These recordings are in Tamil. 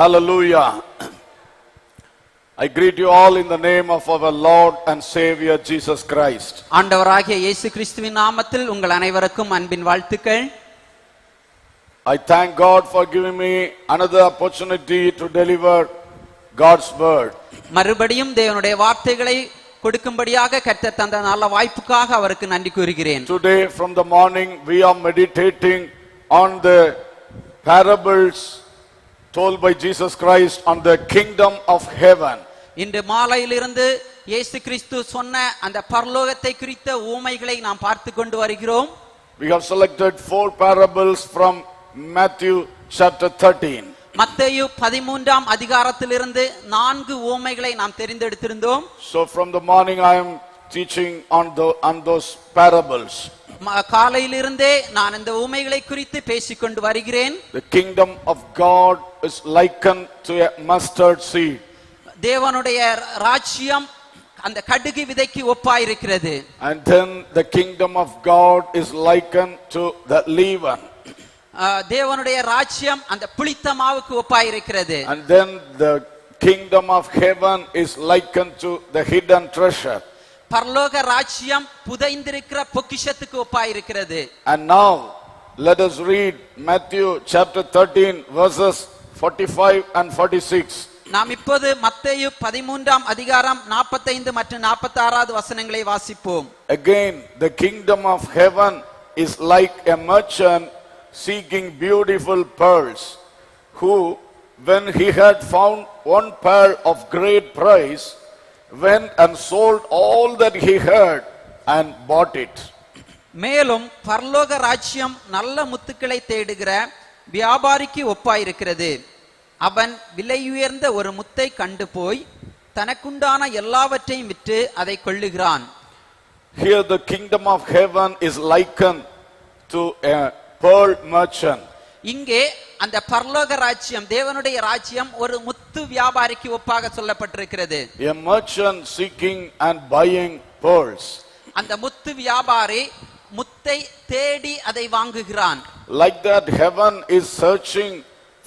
Hallelujah. I greet you all in the name of our Lord and Savior Jesus Christ. ஆண்டவராகிய இயேசு கிறிஸ்துவின் நாமத்தில் உங்கள் அனைவருக்கும் அன்பின் வாழ்த்துக்கள். I thank God for giving me another opportunity to deliver God's word. மறுபடியும் தேவனுடைய வார்த்தைகளை கொடுக்கும்படியாக கர்த்தர் தந்த நல்ல வாய்ப்புக்காக அவருக்கு நன்றி கூறுகிறேன். Today from the morning we are meditating on the parables told by Jesus Christ on the kingdom of heaven. இன்று மாலையிலிருந்து இயேசு கிறிஸ்து சொன்ன அந்த பரலோகத்தை குறித்த ஊமைகளை நாம் பார்த்து கொண்டு வருகிறோம். We have selected 4 parables from Matthew chapter 13. மத்தேயு 13ஆம் அதிகாரத்திலிருந்து 4 ஊமைகளை நாம் தெரிந்தெடுத்திருந்தோம். So from the morning I am teaching on those parables. காலையிலிருந்தே நான் இந்த ஊமைகளை குறித்து பேசிக்கொண்டு வருகிறேன். The kingdom of God is likened to a mustard seed. தேவனுடைய ராஜ்யம் அந்த கடுகு விதைக்கு ஒப்பாயிருக்கிறது. And then the kingdom of God is likened to the leaven. தேவனுடைய ராஜ்யம் அந்த புளித்த மாவுக்கு ஒப்பாயிருக்கிறது. And then the kingdom of heaven is likened to the hidden treasure. பரலோக ராஜ்யம் புதைந்திருக்கிற பொக்கிஷத்துக்கு ஒப்பாயிருக்கிறது. And now let us read Matthew chapter 13 verses 45 and 46. நாம் இப்போது மத்தேயு 13ஆம் அதிகாரம் 45 மற்றும் 46வது வசனங்களை வாசிப்போம். Again the kingdom of heaven is like a merchant seeking beautiful pearls, who when he had found one pearl of great price went and sold all that he had and bought it. மேலும் பரலோக ராஜ்யம் நல்ல முத்துக்களை தேடுகிற வியாபாரிக்கு ஒப்பாயிருக்கிறது. அவன் விலையுயர்ந்த ஒரு முத்தை கண்டு போய் தனக்குண்டான எல்லாவற்றையும் விற்று அதை கொள்ளுகிறான். Here the kingdom of heaven is likened to a pearl merchant. இங்கே அந்த பரலோக ராஜ்யம் தேவனுடைய ராஜ்யம் ஒரு முத்து வியாபாரிக்கு ஒப்பாக சொல்லப்பட்டிருக்கிறது. A merchant seeking and buying pearls. அந்த முத்து வியாபாரி முத்தை தேடி அதை வாங்குகிறான். Like that heaven is searching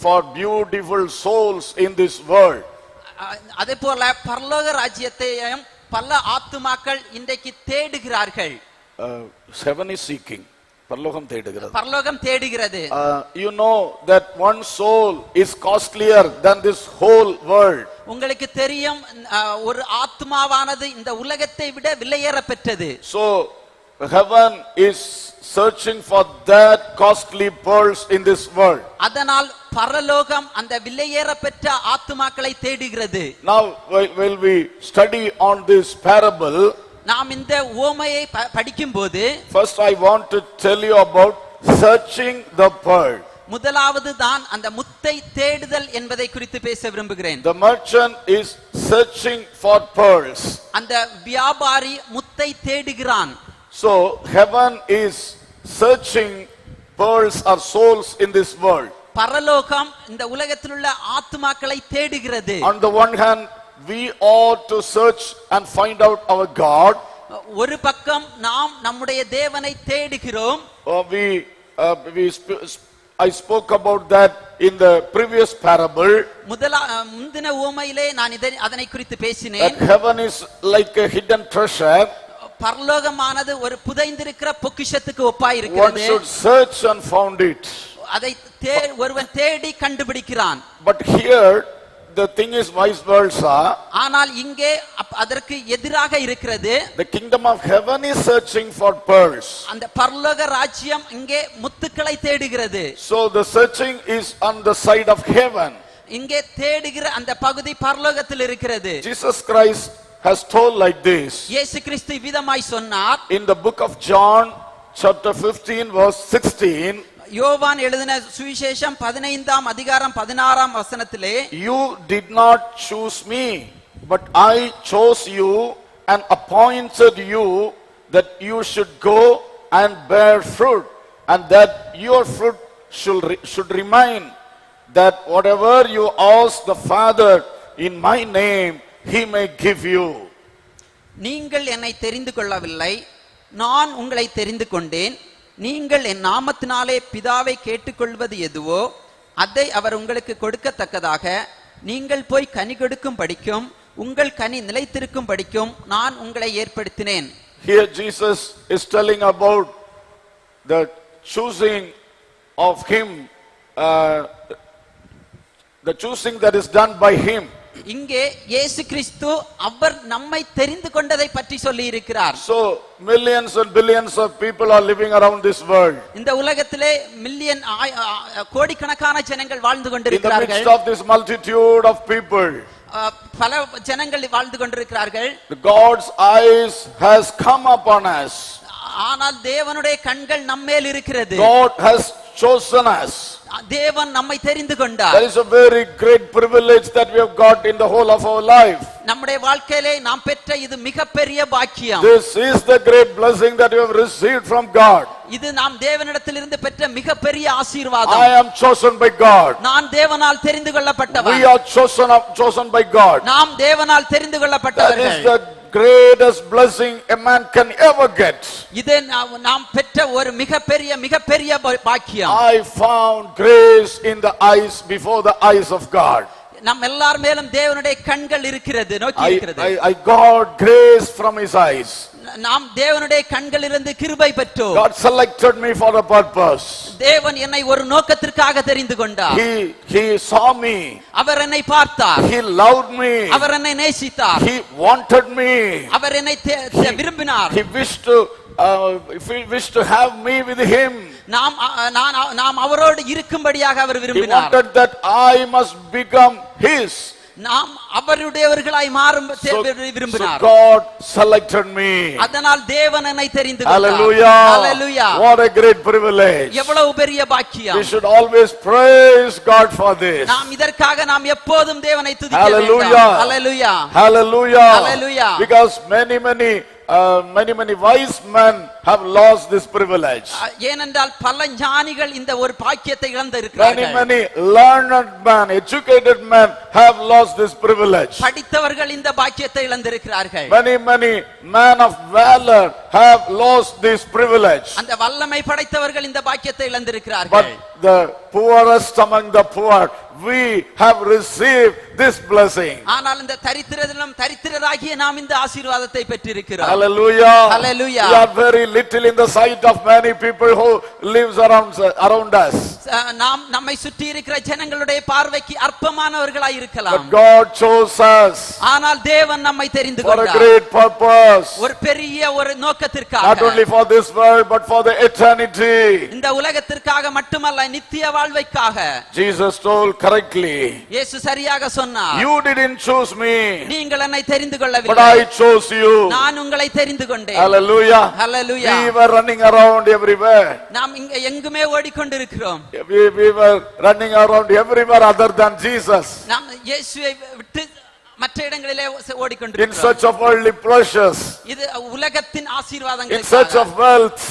for beautiful souls in this world. அதேபோல பரலோக ராஜ்யத்தையும் பல ஆத்துமாக்கள் இன்றைக்கு தேடுகிறார்கள். Heaven is seeking. பரலோகம் தேடுகிறது. பரலோகம் தேடுகிறது. You know that one soul is costlier than this whole world. உங்களுக்கு தெரியும் ஒரு ஆத்மாவானது இந்த உலகத்தை விட விலையேற பெற்றது. So heaven is searching for that costly pearls in this world. அதனால் பரலோகம் அந்த விலையேற பெற்ற ஆத்துமாக்களை தேடுகிறது. Now while we study on this parable, நாம் இந்த உவமையை படிக்கும்போது first I want to tell you about searching the pearl. முதலாவது தான் அந்த முத்தை தேடுதல் என்பதை குறித்து பேச விரும்புகிறேன். The merchant is searching for pearls. அந்த வியாபாரி முத்தை தேடுகிறான். So heaven is searching pearls or souls in this world. பரலோகம் இந்த உலகத்தில் உள்ள ஆத்துமாக்களை தேடுகிறது. On the one hand we ought to search and find out our God. ஒரு பக்கம் நாம் நம்முடைய தேவனை தேடுகிறோம். I spoke about that in the previous parable. முந்தின உவமையிலே நான் அதனை குறித்து பேசினேன். That heaven is like a hidden treasure. பரலோகமானது ஒரு புதைந்திருக்கிற பொக்கிஷத்துக்கு ஒப்பாயிருக்கிறது. One should search and found it. அதை ஒருவன் தேடி கண்டுபிடிக்கிறான். But here the thing is vice versa. ஆனால் இங்கே அதற்கு எதிராக இருக்கிறது. The kingdom of heaven is searching for pearls. அந்த பரலோக ராஜ்யம் இங்கே முத்துக்களை தேடுகிறது. So the searching is on the side of heaven. இங்கே தேடுகிற அந்த பகுதி பரலோகத்தில் இருக்கிறது. Jesus Christ has told like this. இயேசு கிறிஸ்து விதமாய் சொன்னார். In the book of John chapter 15 verse 16. யோவான் எழுதின சுவிசேஷம் 15ஆம் அதிகாரம் 16ஆம் வசனத்திலே, You did not choose me, but I chose you and appointed you that you should go and bear fruit, and that your fruit should remain, that whatever you ask the Father in my name, he may give you. நீங்கள் என்னை தெரிந்து கொள்ளவில்லை, நான் உங்களை தெரிந்து கொண்டேன். நீங்கள் என் நாமத்தினாலே பிதாவை கேட்டுக்கொள்வது எதுவோ அதை அவர் உங்களுக்கு கொடுக்கத்தக்கதாக நீங்கள் போய் கனி கொடுக்கும் படிக்கும் உங்கள் கனி நிலைத்திருக்கும் படிக்கும் நான் உங்களை ஏற்படுத்தினேன். Here Jesus is telling about the choosing of him, the choosing that is done by him. இங்கே இயேசு கிறிஸ்து அவர் நம்மை தெரிந்து கொண்டதை பற்றி சொல்லி இருக்கிறார். So millions and billions of people are living around this world. இந்த உலகத்திலே மில்லியன் கோடிக்கணக்கான ஜனங்கள் வாழ்ந்து In the கொண்டிருக்கிறார்கள். midst of this multitude of people, பல ஜனங்கள் வாழ்ந்து கொண்டிருக்கிறார்கள். God's eyes has come upon us. ஆனால் தேவனுடைய கண்கள் நம்மேல் இருக்கிறது. God has chosen us. தேவன் நம்மை தெரிந்து கொண்டார். That is a very great privilege that we have got in the whole of our life. நம்முடைய வாழ்க்கையிலே நாம் பெற்ற இது மிகப்பெரிய பாக்கியம். This is the great blessing that you have received from God. இது நாம் தேவனிடத்திலிருந்து பெற்ற மிகப்பெரிய ஆசீர்வாதம். I am chosen by God. நான் தேவனால் தெரிந்து கொள்ளப்பட்டவன். We are chosen by God. நாம் தேவனால் தெரிந்து That கொள்ளப்பட்டவர்கள். is the greatest blessing a man can ever get. இது நாம் பெற்ற ஒரு மிகப்பெரிய பாக்கியம். I found grace in the eyes before the eyes of God. நம் எல்லார் மேலும் தேவனுடைய கண்கள் இருக்கிறது, நோக்கி இருக்கிறது. I got grace from his eyes. நாம் தேவனுடைய கண்களிலிருந்து கிருபை பெற்றோம். God selected me for a purpose. தேவன் என்னை ஒரு நோக்கத்திற்காக தெரிந்து கொண்டார். He saw me. அவர் என்னை பார்த்தார். He loved me. அவர் என்னை நேசித்தார். He wanted me. அவர் என்னை விரும்பினார். He wished to have me with him. நாம் அவரோடு இருக்கும்படியாக அவர் He விரும்பினார். wanted that I must become his. நாம் அவருடையவர்களாய் மாறும் விரும்பினார். So God selected me. அதனால் தேவன் என்னை தெரிந்து கொண்டார். Hallelujah. Hallelujah. What a great privilege. எவ்வளவு பெரிய பாக்கியம். We should always praise God for this. நாம் இதற்காக நாம் எப்போதும் தேவனை துதிக்க வேண்டும். Hallelujah. Hallelujah. Hallelujah. Hallelujah. Because many wise men have lost this privilege. ஏனென்றால் பல ஞானிகள் இந்த ஒரு பாக்கியத்தை இழந்து இருக்கிறார்கள். Many learned men, educated men have lost this privilege. படித்தவர்கள் இந்த பாக்கியத்தை இழந்திருக்கிறார்கள். Many men of valor have lost this privilege. அந்த வல்லமை படைத்தவர்கள் இந்த பாக்கியத்தை இழந்திருக்கிறார்கள். But the poorest among the poor, we have received this blessing. ஆனால் இந்த தரித்திரரிலும் தரித்திரராகிய நாம் இந்த ஆசீர்வாதத்தை பெற்றிருக்கிறோம். Hallelujah. Hallelujah. We are very little in the sight of many people who lives around us. நாம் நம்மை சுற்றி இருக்கிற ஜனங்களுடைய பார்வைக்கு அற்பமானவர்களாய் இருக்கலாம். But God chose us. ஆனால் தேவன் நம்மை தெரிந்து For a கொண்டார். great purpose. ஒரு பெரிய ஒரு நோக்கத்திற்காக. Not only for this world but for the eternity. இந்த உலகத்திற்காக மட்டுமல்ல, நித்திய வாழ்வைக்காக. Jesus told correctly. இயேசு சரியாக சொன்னார். You didn't choose me. நீங்கள் என்னை தெரிந்து But கொள்ளவில்லை. I chose you. நான் உங்களை தெரிந்து கொண்டேன். Hallelujah. Hallelujah. We were running around everywhere. நாம் இங்க எங்குமே ஓடிக்கொண்டிருக்கிறோம். We were running around everywhere other than Jesus. நாம் இயேசுவை விட்டு மற்ற இடங்களிலே In ஓடிக்கொண்டிருக்கிறோம். search of worldly pleasures. இது உலகத்தின் In ஆசீர்வாதங்களுக்காக. search of wealth.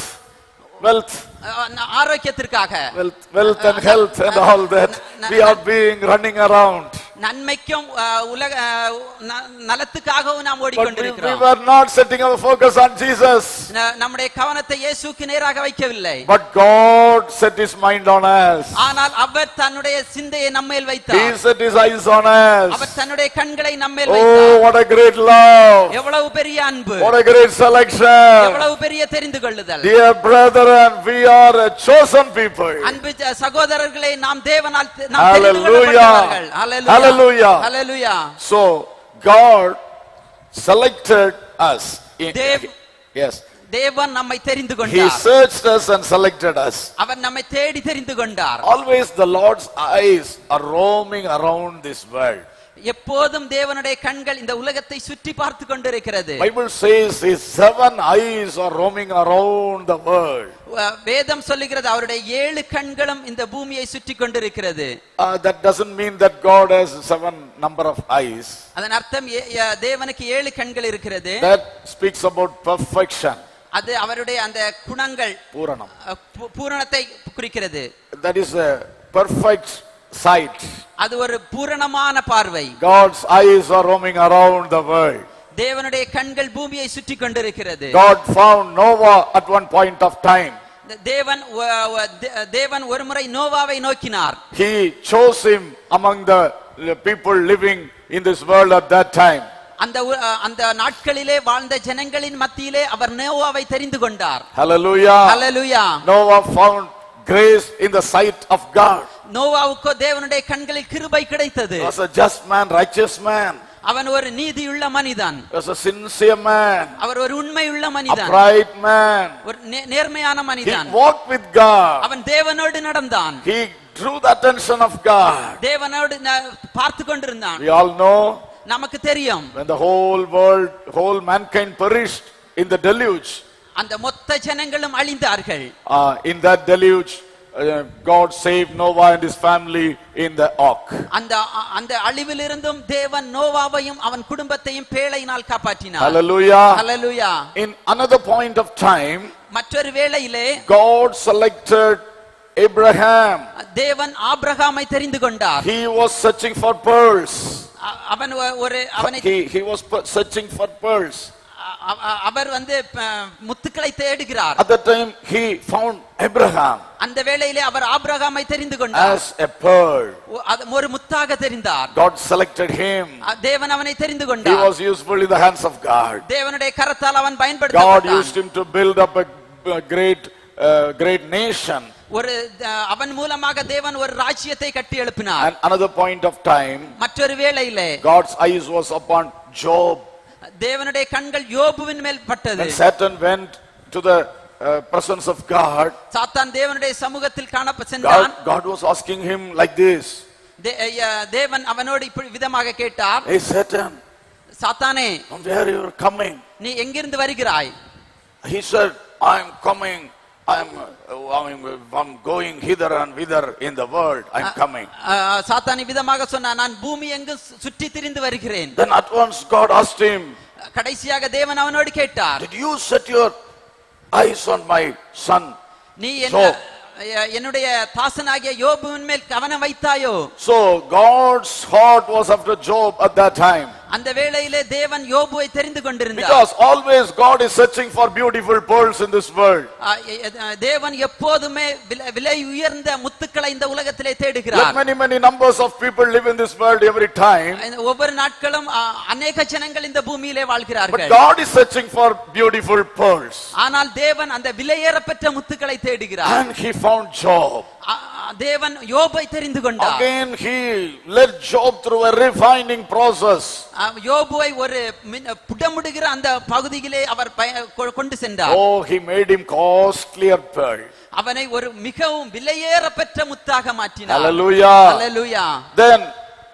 ஆரோக்கியத்திற்காக. Wealth and health and all that. We are being running around. நன்மைக்கும் உலக நலத்துக்காகவும் நாம் But we ஓடிக்கொண்டிருக்கிறோம். were not setting our focus on Jesus. நம்முடைய கவனத்தை இயேசுவுக்கு நேராக வைக்கவில்லை. But God set his mind on us. ஆனால் அவர் தன்னுடைய சிந்தையை நம்மேல் He வைத்தார். set his eyes on us. அவர் தன்னுடைய கண்களை நம்மேல் Oh, வைத்தார். what a great love. எவ்வளவு பெரிய அன்பு. What a great selection. எவ்வளவு பெரிய தெரிந்து கொள்ளுதல். Dear brethren, we are a chosen people. அன்பு சகோதரர்களே, நாம் தேவனால் தெரிந்து Hallelujah. கொள்ளப்பட்டவர்கள். Hallelujah. Hallelujah. So God selected us. Yes. தேவன் நம்மை தெரிந்து He கொண்டார். searched us and selected us. அவர் நம்மை தேடி தெரிந்து கொண்டார். Always the Lord's eyes are roaming around this world. எப்போதும் தேவனுடைய கண்கள் இந்த உலகத்தை சுற்றி பார்த்து கொண்டிருக்கிறது. Bible says his 7 eyes are roaming around the world. வேதம் சொல்லுகிறது அவருடைய 7 கண்களும் இந்த பூமியை சுற்றி கொண்டிருக்கிறது. That doesn't mean that God has 7 number of eyes. அதன் அர்த்தம் தேவனுக்கு 7 கண்கள் இருக்கிறது. That speaks about perfection. அது அவருடைய அந்த குணங்கள் பூரணம். பூரணத்தை குறிக்கிறது. That is a perfect sight. அது ஒரு பூரணமான பார்வை. God's eyes are roaming around the world. தேவனுடைய கண்கள் பூமியை சுற்றி கொண்டிருக்கிறது. God found Noah at one point of time. தேவன் ஒருமுறை நோவாவை நோக்கினார். He chose him among the people living in this world at that time. அந்த நாட்களிலே வாழ்ந்த ஜனங்களின் மத்தியிலே அவர் நோவாவை தெரிந்து கொண்டார். Hallelujah. Hallelujah. Noah found grace in the sight of God. நோவாவுக்கு தேவனுடைய கண்களில் கிருபை கிடைத்தது. He was a just man, righteous man. அவன் ஒரு நீதியுள்ள மனிதன். He was a sincere man. அவர் ஒரு உண்மையுள்ள மனிதன். Upright man. ஒரு நேர்மையான மனிதன். He walked with God. அவன் தேவனோடு நடந்தான். He drew the attention of God. தேவனோடு பார்த்து கொண்டிருந்தான். We all know நமக்கு தெரியும் when the whole world, whole mankind perished in the deluge. அந்த மொத்த ஜனங்களும் அழிந்தார்கள். In that deluge, God saved Noah and his family in the ark. அந்த அழிவிலிருந்தும் தேவன் நோவாவையும் அவன் குடும்பத்தையும் பேழையினால் காப்பாற்றினார். Hallelujah. Hallelujah. In another point of time, மற்றொரு வேளையிலே God selected Abraham. தேவன் ஆபிரகாமை தெரிந்து கொண்டார். He was searching for pearls. He was searching for pearls. அவர் முத்துக்களை தேடுகிறார். At that time he found Abraham. அந்த வேளையிலே அவர் ஆபிரகாமை தெரிந்து கொண்டார். As a pearl. ஒரு முத்தாக தெரிந்தார். God selected him. தேவன் அவனை தெரிந்து கொண்டார். He was useful in the hands of God. தேவனுடைய கரத்தால் அவன் பயன்படுத்தப்பட்டான். God used him to build up a great nation. அவன் மூலமாக தேவன் ஒரு ராஜ்யத்தை கட்டி எழுப்பினார். And another point of time, மற்றொரு வேளையிலே God's eyes was upon Job. தேவனுடைய கண்கள் யோபுவின் மேல் பட்டது. When Satan went to the presence of God, சாத்தான் தேவனுடைய சமூகத்தில் சென்றான். God was asking him like this. தேவன் அவனோடு இப்படி விதமாக கேட்டார். Hey Satan, சாத்தானே, from where you are coming? நீ எங்கிருந்து வருகிறாய்? He said, I am coming. I'm going hither and whither in the world. I'm coming. சாத்தானி விதமாக சொன்னான், நான் பூமி எங்கும் சுற்றி திரிந்து வருகிறேன். Then at once God asked him, கடைசியாக தேவன் அவனோடு கேட்டார், did you set your eyes on my son? நீ என்னுடைய தாசனாகிய யோபுவின் மேல் கவனம் வைத்தாயோ? So God's heart was after Job at that time. அந்த வேளையிலே தேவன் யோபுவை தெரிந்து கொண்டிருந்தார். Because always God is searching for beautiful pearls in this world. தேவன் எப்போதுமே விலை உயர்ந்த முத்துக்களை இந்த உலகத்திலே தேடுகிறார். Many numbers of people live in this world every time. ஒவ்வொரு நாட்களும் अनेक ஜனங்கள் இந்த பூமியிலே வாழ்கிறார்கள். But God is searching for beautiful pearls. ஆனால் தேவன் அந்த விலையேறப்பெற்ற முத்துக்களை தேடுகிறார். And he found Job. தேவன் யோபை தெரிந்து கொண்டார். Again he led Job through a refining process. யோபுவை ஒரு புடமுடுகிற அந்த பகுதியிலே அவர் கொண்டு சென்றார். Oh, he made him costlier pearl. அவனை ஒரு மிகவும் விலையேறப்பெற்ற முத்தாக மாற்றினார். Hallelujah. Hallelujah. Then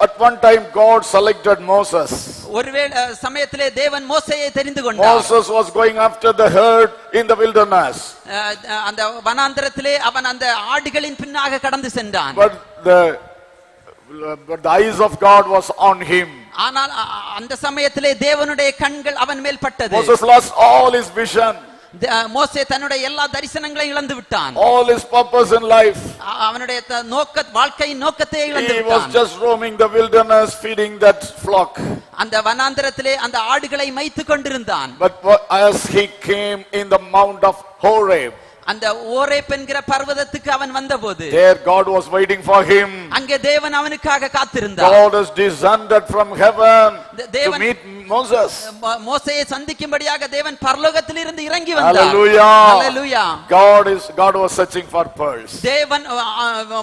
at one time God selected Moses. ஒருவேளை சமயத்திலே தேவன் மோசேயை தெரிந்து கொண்டார். Moses was going after the herd in the wilderness. அந்த வனாந்தரத்திலே அவன் அந்த ஆடுகளின் பின்னாக கடந்து சென்றான். But the eyes of God was on him. ஆனால் அந்த சமயத்திலே தேவனுடைய கண்கள் அவன் மேல் பட்டது. Moses lost all his vision. மோசே தன்னுடைய எல்லா தரிசனங்களையும் இழந்து விட்டான். All his purpose in life. அவனுடைய வாழ்க்கையின் நோக்கத்தை இழந்து விட்டான். He was just roaming the wilderness feeding that flock. அந்த வனாந்தரத்திலே அந்த ஆடுகளை மேய்த்துக் கொண்டிருந்தான். But as he came in the mount of Horeb, அந்த ஓரேப் என்கிற பர்வதத்துக்கு அவன் வந்தபோது there God was waiting for him. அங்கே தேவன் அவனுக்காக காத்திருந்தார். God has descended from heaven to meet Moses. மோசேயை சந்திக்கும்படியாக தேவன் பரலோகத்திலிருந்து இறங்கி வந்தார். Hallelujah. Hallelujah. God was searching for pearls. தேவன்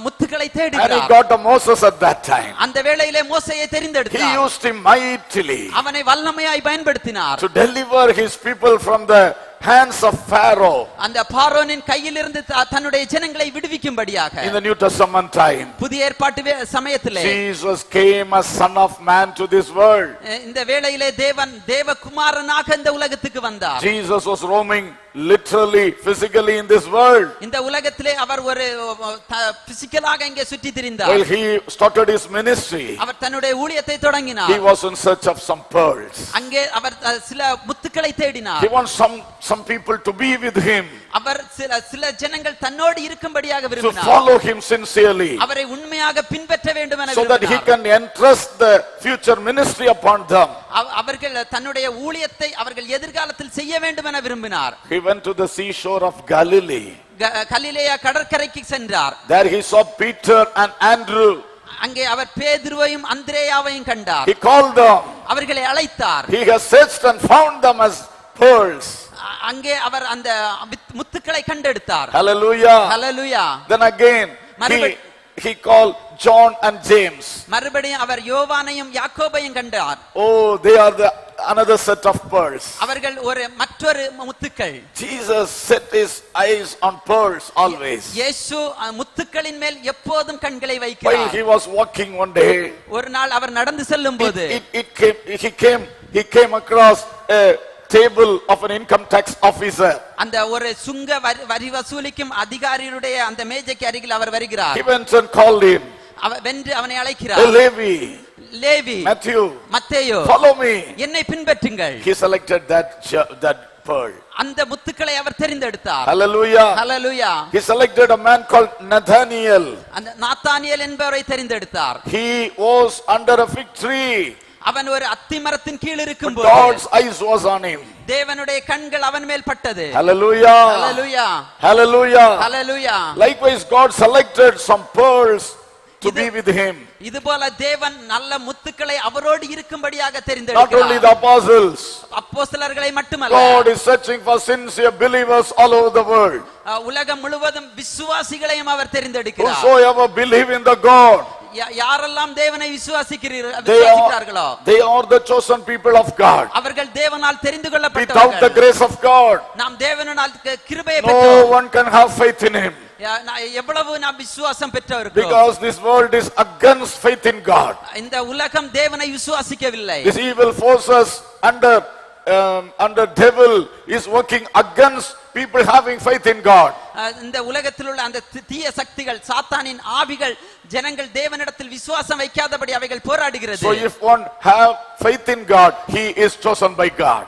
முத்துக்களை தேடுகிறார். And he got to Moses at that time. அந்த வேளையிலே மோசேயை தெரிந்தெடுத்தார். He used him mightily. அவனை வல்லமையாய் பயன்படுத்தினார். To deliver his people from the hands of Pharaoh. அந்த பார்வோனின் கையிலிருந்து தன்னுடைய ஜனங்களை விடுவிக்கும்படியாக. In the New Testament time, புதிய ஏற்பாட்டு சமயத்திலே Jesus came as son of man to this world. இந்த வேளையிலே தேவன் தேவகுமாரனாக இந்த உலகத்துக்கு வந்தார். Jesus was roaming literally, physically in this world. இந்த உலகத்திலே அவர் ஒரு பிசிக்கலாக இங்கே சுற்றி திரிந்தார். Well, he started his ministry. அவர் தன்னுடைய ஊழியத்தை தொடங்கினார். He was in search of some pearls. அங்கே அவர் சில முத்துக்களை தேடினார். He wants some people to be with him. அவர் சில ஜனங்கள் தன்னோடு இருக்கும்படியாக விரும்பினார். To follow him sincerely. அவரை உண்மையாக பின்பற்ற வேண்டும் என விரும்பினார். So that he can entrust the future ministry upon them. அவர்கள் தன்னுடைய ஊழியத்தை அவர்கள் எதிர்காலத்தில் செய்ய வேண்டும் என விரும்பினார். He went to the seashore of Galilee. கலிலேயா கடற்கரைக்கு சென்றார். There he saw Peter and Andrew. அங்கே அவர் பேதுருவையும் அந்திரேயாவையும் கண்டார். He called them. அவர்களை அழைத்தார். He has searched and found them as pearls. அங்கே அவர் அந்த முத்துக்களை கண்டெடுத்தார். Hallelujah. Hallelujah. Then again he called John and James. மறுபடியும் அவர் யோவானையும் யாக்கோபையும் கண்டார். Oh, they are the another set of pearls. அவர்கள் ஒரு மற்றொரு முத்துக்கள். Jesus set his eyes on pearls always. இயேசு முத்துக்களின் மேல் எப்போதும் கண்களை வைக்கிறார். While he was walking one day, ஒரு நாள் அவர் நடந்து செல்லும்போது he came across a table of an income tax officer. அந்த ஒரு சுங்க வரி வசூலிக்கும் அதிகாரியுடைய அந்த மேஜைக்கு அருகில் அவர் வருகிறார். He went and called him. வென்று அவனை அழைக்கிறார். லேவி, மத்தேயு, follow me. என்னை பின்பற்றுங்கள். He selected that pearl. அந்த முத்துக்களை அவர் தெரிந்தெடுத்தார். Hallelujah. Hallelujah. He selected a man called Nathaniel. அந்த நாத்தானியேல் என்பவரை தெரிந்தெடுத்தார். He was under a fig tree. அவன் ஒரு அத்திமரத்தின் கீழ் இருக்கும்போது God's eyes was on him. தேவனுடைய கண்கள் அவன் மேல் பட்டது. Hallelujah. Hallelujah. Hallelujah. Hallelujah. Likewise God selected some pearls to be with him. இதுபோல தேவன் நல்ல முத்துக்களை அவரோடு இருக்கும்படியாக Not தெரிந்தெடுக்கிறார். only the apostles. அப்போஸ்தலர்களை மட்டுமல்ல. God is searching for sincere believers all over the world. உலகம் முழுவதும் விசுவாசிகளையும் அவர் தெரிந்தெடுக்கிறார். Whosoever believe in the God. யாரெல்லாம் தேவனை விசுவாசிக்கிறார்களோ they are the chosen people of God. அவர்கள் தேவனால் தெரிந்து கொள்ளப்பட்டவர்கள். Without the grace of God, நாம் தேவனால் கிருபையை பெற்றோம். no one can have faith in him. எவ்வளவு நாம் விசுவாசம் பெற்றவர்கள். Because this world is against faith in God. இந்த உலகம் தேவனை விசுவாசிக்கவில்லை. This evil forces under devil is working against people having faith in God. இந்த உலகத்தில் உள்ள அந்த தீய சக்திகள் சாத்தானின் ஆவிகள் ஜனங்கள் தேவனிடத்தில் விசுவாசம் வைக்காதபடி அவைகள் போராடுகிறது. So if one have faith in God, he is chosen by God.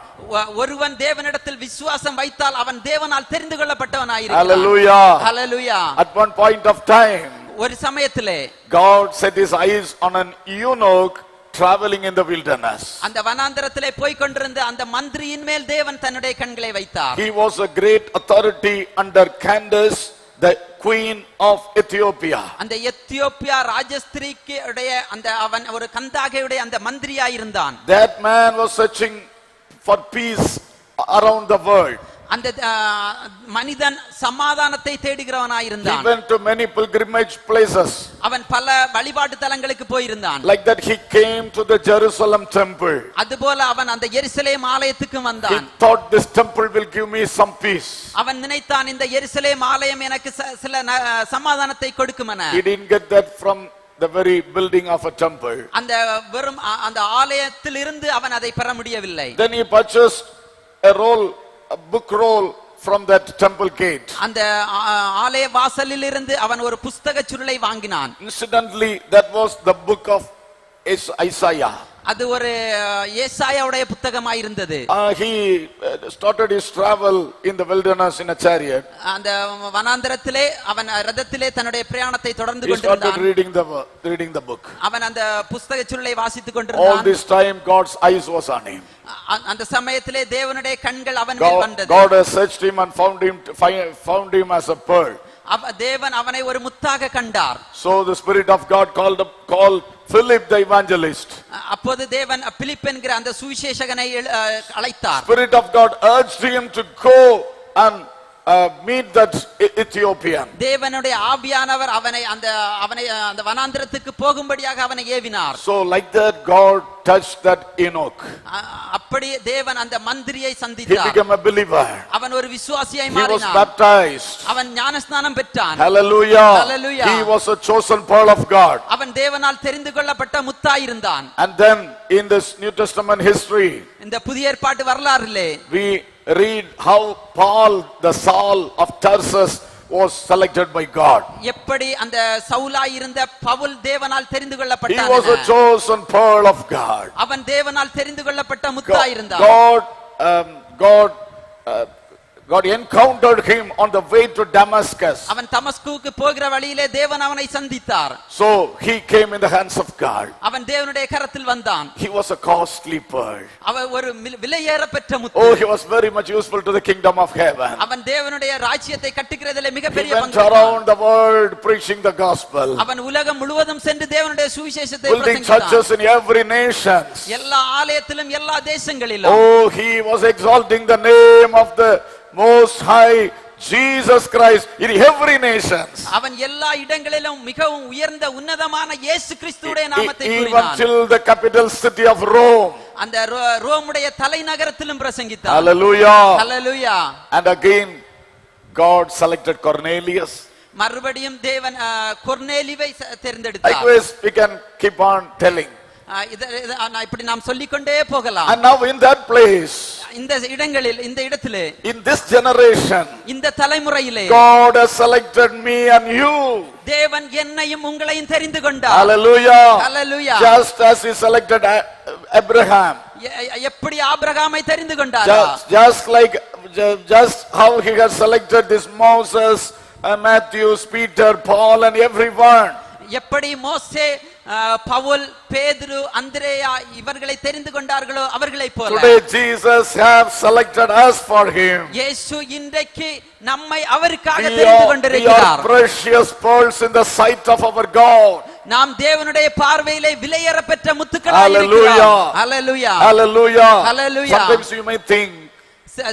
ஒருவன் தேவனிடத்தில் விசுவாசம் வைத்தால் அவன் தேவனால் தெரிந்து கொள்ளப்பட்டவனாயிருக்கிறான். Hallelujah. Hallelujah. At one point of time, ஒரு சமயத்திலே God set his eyes on an eunuch traveling in the wilderness. அந்த வனாந்தரத்திலே போய் கொண்டிருந்த அந்த மந்திரியின் மேல் தேவன் தன்னுடைய கண்களை வைத்தார். He was a great authority under Candace, the queen of Ethiopia. அந்த எத்தியோப்பியா ராஜஸ்திரிக்கு உடைய அந்த அவன் ஒரு கந்தாகையுடைய அந்த மந்திரியாய் இருந்தான். That man was searching for peace around the world. அந்த மனிதன் சமாதானத்தை தேடுகிறவனாய் இருந்தான். He went to many pilgrimage places. அவன் பல வழிபாட்டு தலங்களுக்கு போயிருந்தான். Like that he came to the Jerusalem temple. அதுபோல அவன் அந்த எருசலேம் ஆலயத்துக்கு வந்தான். He thought this temple will give me some peace. அவன் நினைத்தான் இந்த எருசலேம் ஆலயம் எனக்கு சில சமாதானத்தை கொடுக்கும் என. He didn't get that from the very building of a temple. அந்த வெறும் அந்த ஆலயத்தில் இருந்து அவன் அதை பெற முடியவில்லை. Then he purchased a book roll from that temple gate. அந்த ஆலய வாசலில் இருந்து அவன் ஒரு புத்தக சுருளை வாங்கினான். Incidentally, that was the book of Isaiah. அது ஒரு ஏசாயாவுடைய புத்தகமாய் இருந்தது. He started his travel in the wilderness in a chariot. அந்த வனாந்தரத்திலே அவன் ரதத்திலே தன்னுடைய பிரயாணத்தை தொடர்ந்து He கொண்டிருந்தான். started reading the book. அவன் அந்த புத்தக சுருளை வாசித்துக் கொண்டிருந்தான். All this time God's eyes was on him. அந்த சமயத்திலே தேவனுடைய கண்கள் அவன் மேல் வந்தது. God has searched him and found him as a pearl. தேவன் அவனை ஒரு முத்தாக கண்டார். So the Spirit of God called Philip the evangelist. அப்போது தேவன் பிலிப் என்கிற அந்த சுவிசேஷகனை அழைத்தார். Spirit of God urged him to go and meet that Ethiopian. தேவனுடைய ஆவியானவர் அவனை அந்த வனாந்தரத்துக்கு போகும்படியாக அவனை ஏவினார். So like that God touched that eunuch. அப்படி தேவன் அந்த மந்திரியை He சந்தித்தார். became a believer. அவன் ஒரு விசுவாசியாய் He was மாறினான். baptized. அவன் ஞானஸ்நானம் பெற்றான். Hallelujah. Hallelujah. He was a chosen pearl of God. அவன் தேவனால் தெரிந்து கொள்ளப்பட்ட முத்தாய் இருந்தான். And then in this New Testament history, இந்த புதிய ஏற்பாட்டு வரலாறிலே we read how Paul the Saul of Tarsus was selected by God. எப்படி அந்த சவுலாய் இருந்த பவுல் தேவனால் தெரிந்து He கொள்ளப்பட்டான். was a chosen pearl of God. அவன் தேவனால் தெரிந்து கொள்ளப்பட்ட முத்தாய் இருந்தான். God God encountered him on the way to Damascus. அவன் தமஸ்குவுக்கு போகிற வழியிலே தேவன் அவனை சந்தித்தார். So he came in the hands of God. அவன் தேவனுடைய கரத்தில் வந்தான். He was a costly pearl. அவன் ஒரு விலையேறப்பெற்ற முத்து. Oh, he was very much useful to the kingdom of heaven. அவன் தேவனுடைய ராஜ்யத்தை கட்டுகிறதிலே மிகப்பெரிய He went around the world preaching the gospel. அவன் உலகம் முழுவதும் சென்று தேவனுடைய சுவிசேஷத்தை Building பிரசங்கித்தான். churches in every nation. எல்லா ஆலயத்திலும் எல்லா தேசங்களிலும். Oh, he was exalting the name of the Most High Jesus Christ in every nation. அவன் எல்லா இடங்களிலும் மிகவும் உயர்ந்த உன்னதமான இயேசு கிறிஸ்துவுடைய நாமத்தை Even கூறினான். till the capital city of Rome. அந்த ரோமுடைய தலைநகரத்திலும் பிரசங்கித்தான். Hallelujah. Hallelujah. And again God selected Cornelius. மறுபடியும் தேவன் கொர்நேலியுவை தேர்ந்தெடுத்தார். Likewise we can keep on telling. இப்படி நாம் சொல்லிக்கொண்டே போகலாம். And now in that place, இந்த இடங்களில் இந்த இடத்திலே, in this generation, இந்த தலைமுறையிலே God has selected me and you. தேவன் என்னையும் உங்களையும் தெரிந்து கொண்டார். Hallelujah. Hallelujah. Just as he selected Abraham. எப்படி ஆபிரகாமை தெரிந்து கொண்டார்? Just how he has selected this Moses, Matthew, Peter, Paul and everyone. எப்படி மோசே, பவுல், பேதுரு, அந்திரேயா இவர்களை தெரிந்து கொண்டார்களோ அவர்களை போல Today Jesus have selected us for him. இயேசு இன்றைக்கு நம்மை அவருக்காக தெரிந்து கொண்டிருக்கிறார். We are precious pearls in the sight of our God. நாம் தேவனுடைய பார்வையிலே விலையேறப்பெற்ற முத்துக்களாய் இருக்கிறோம். Hallelujah. Hallelujah. Hallelujah. Sometimes you may think,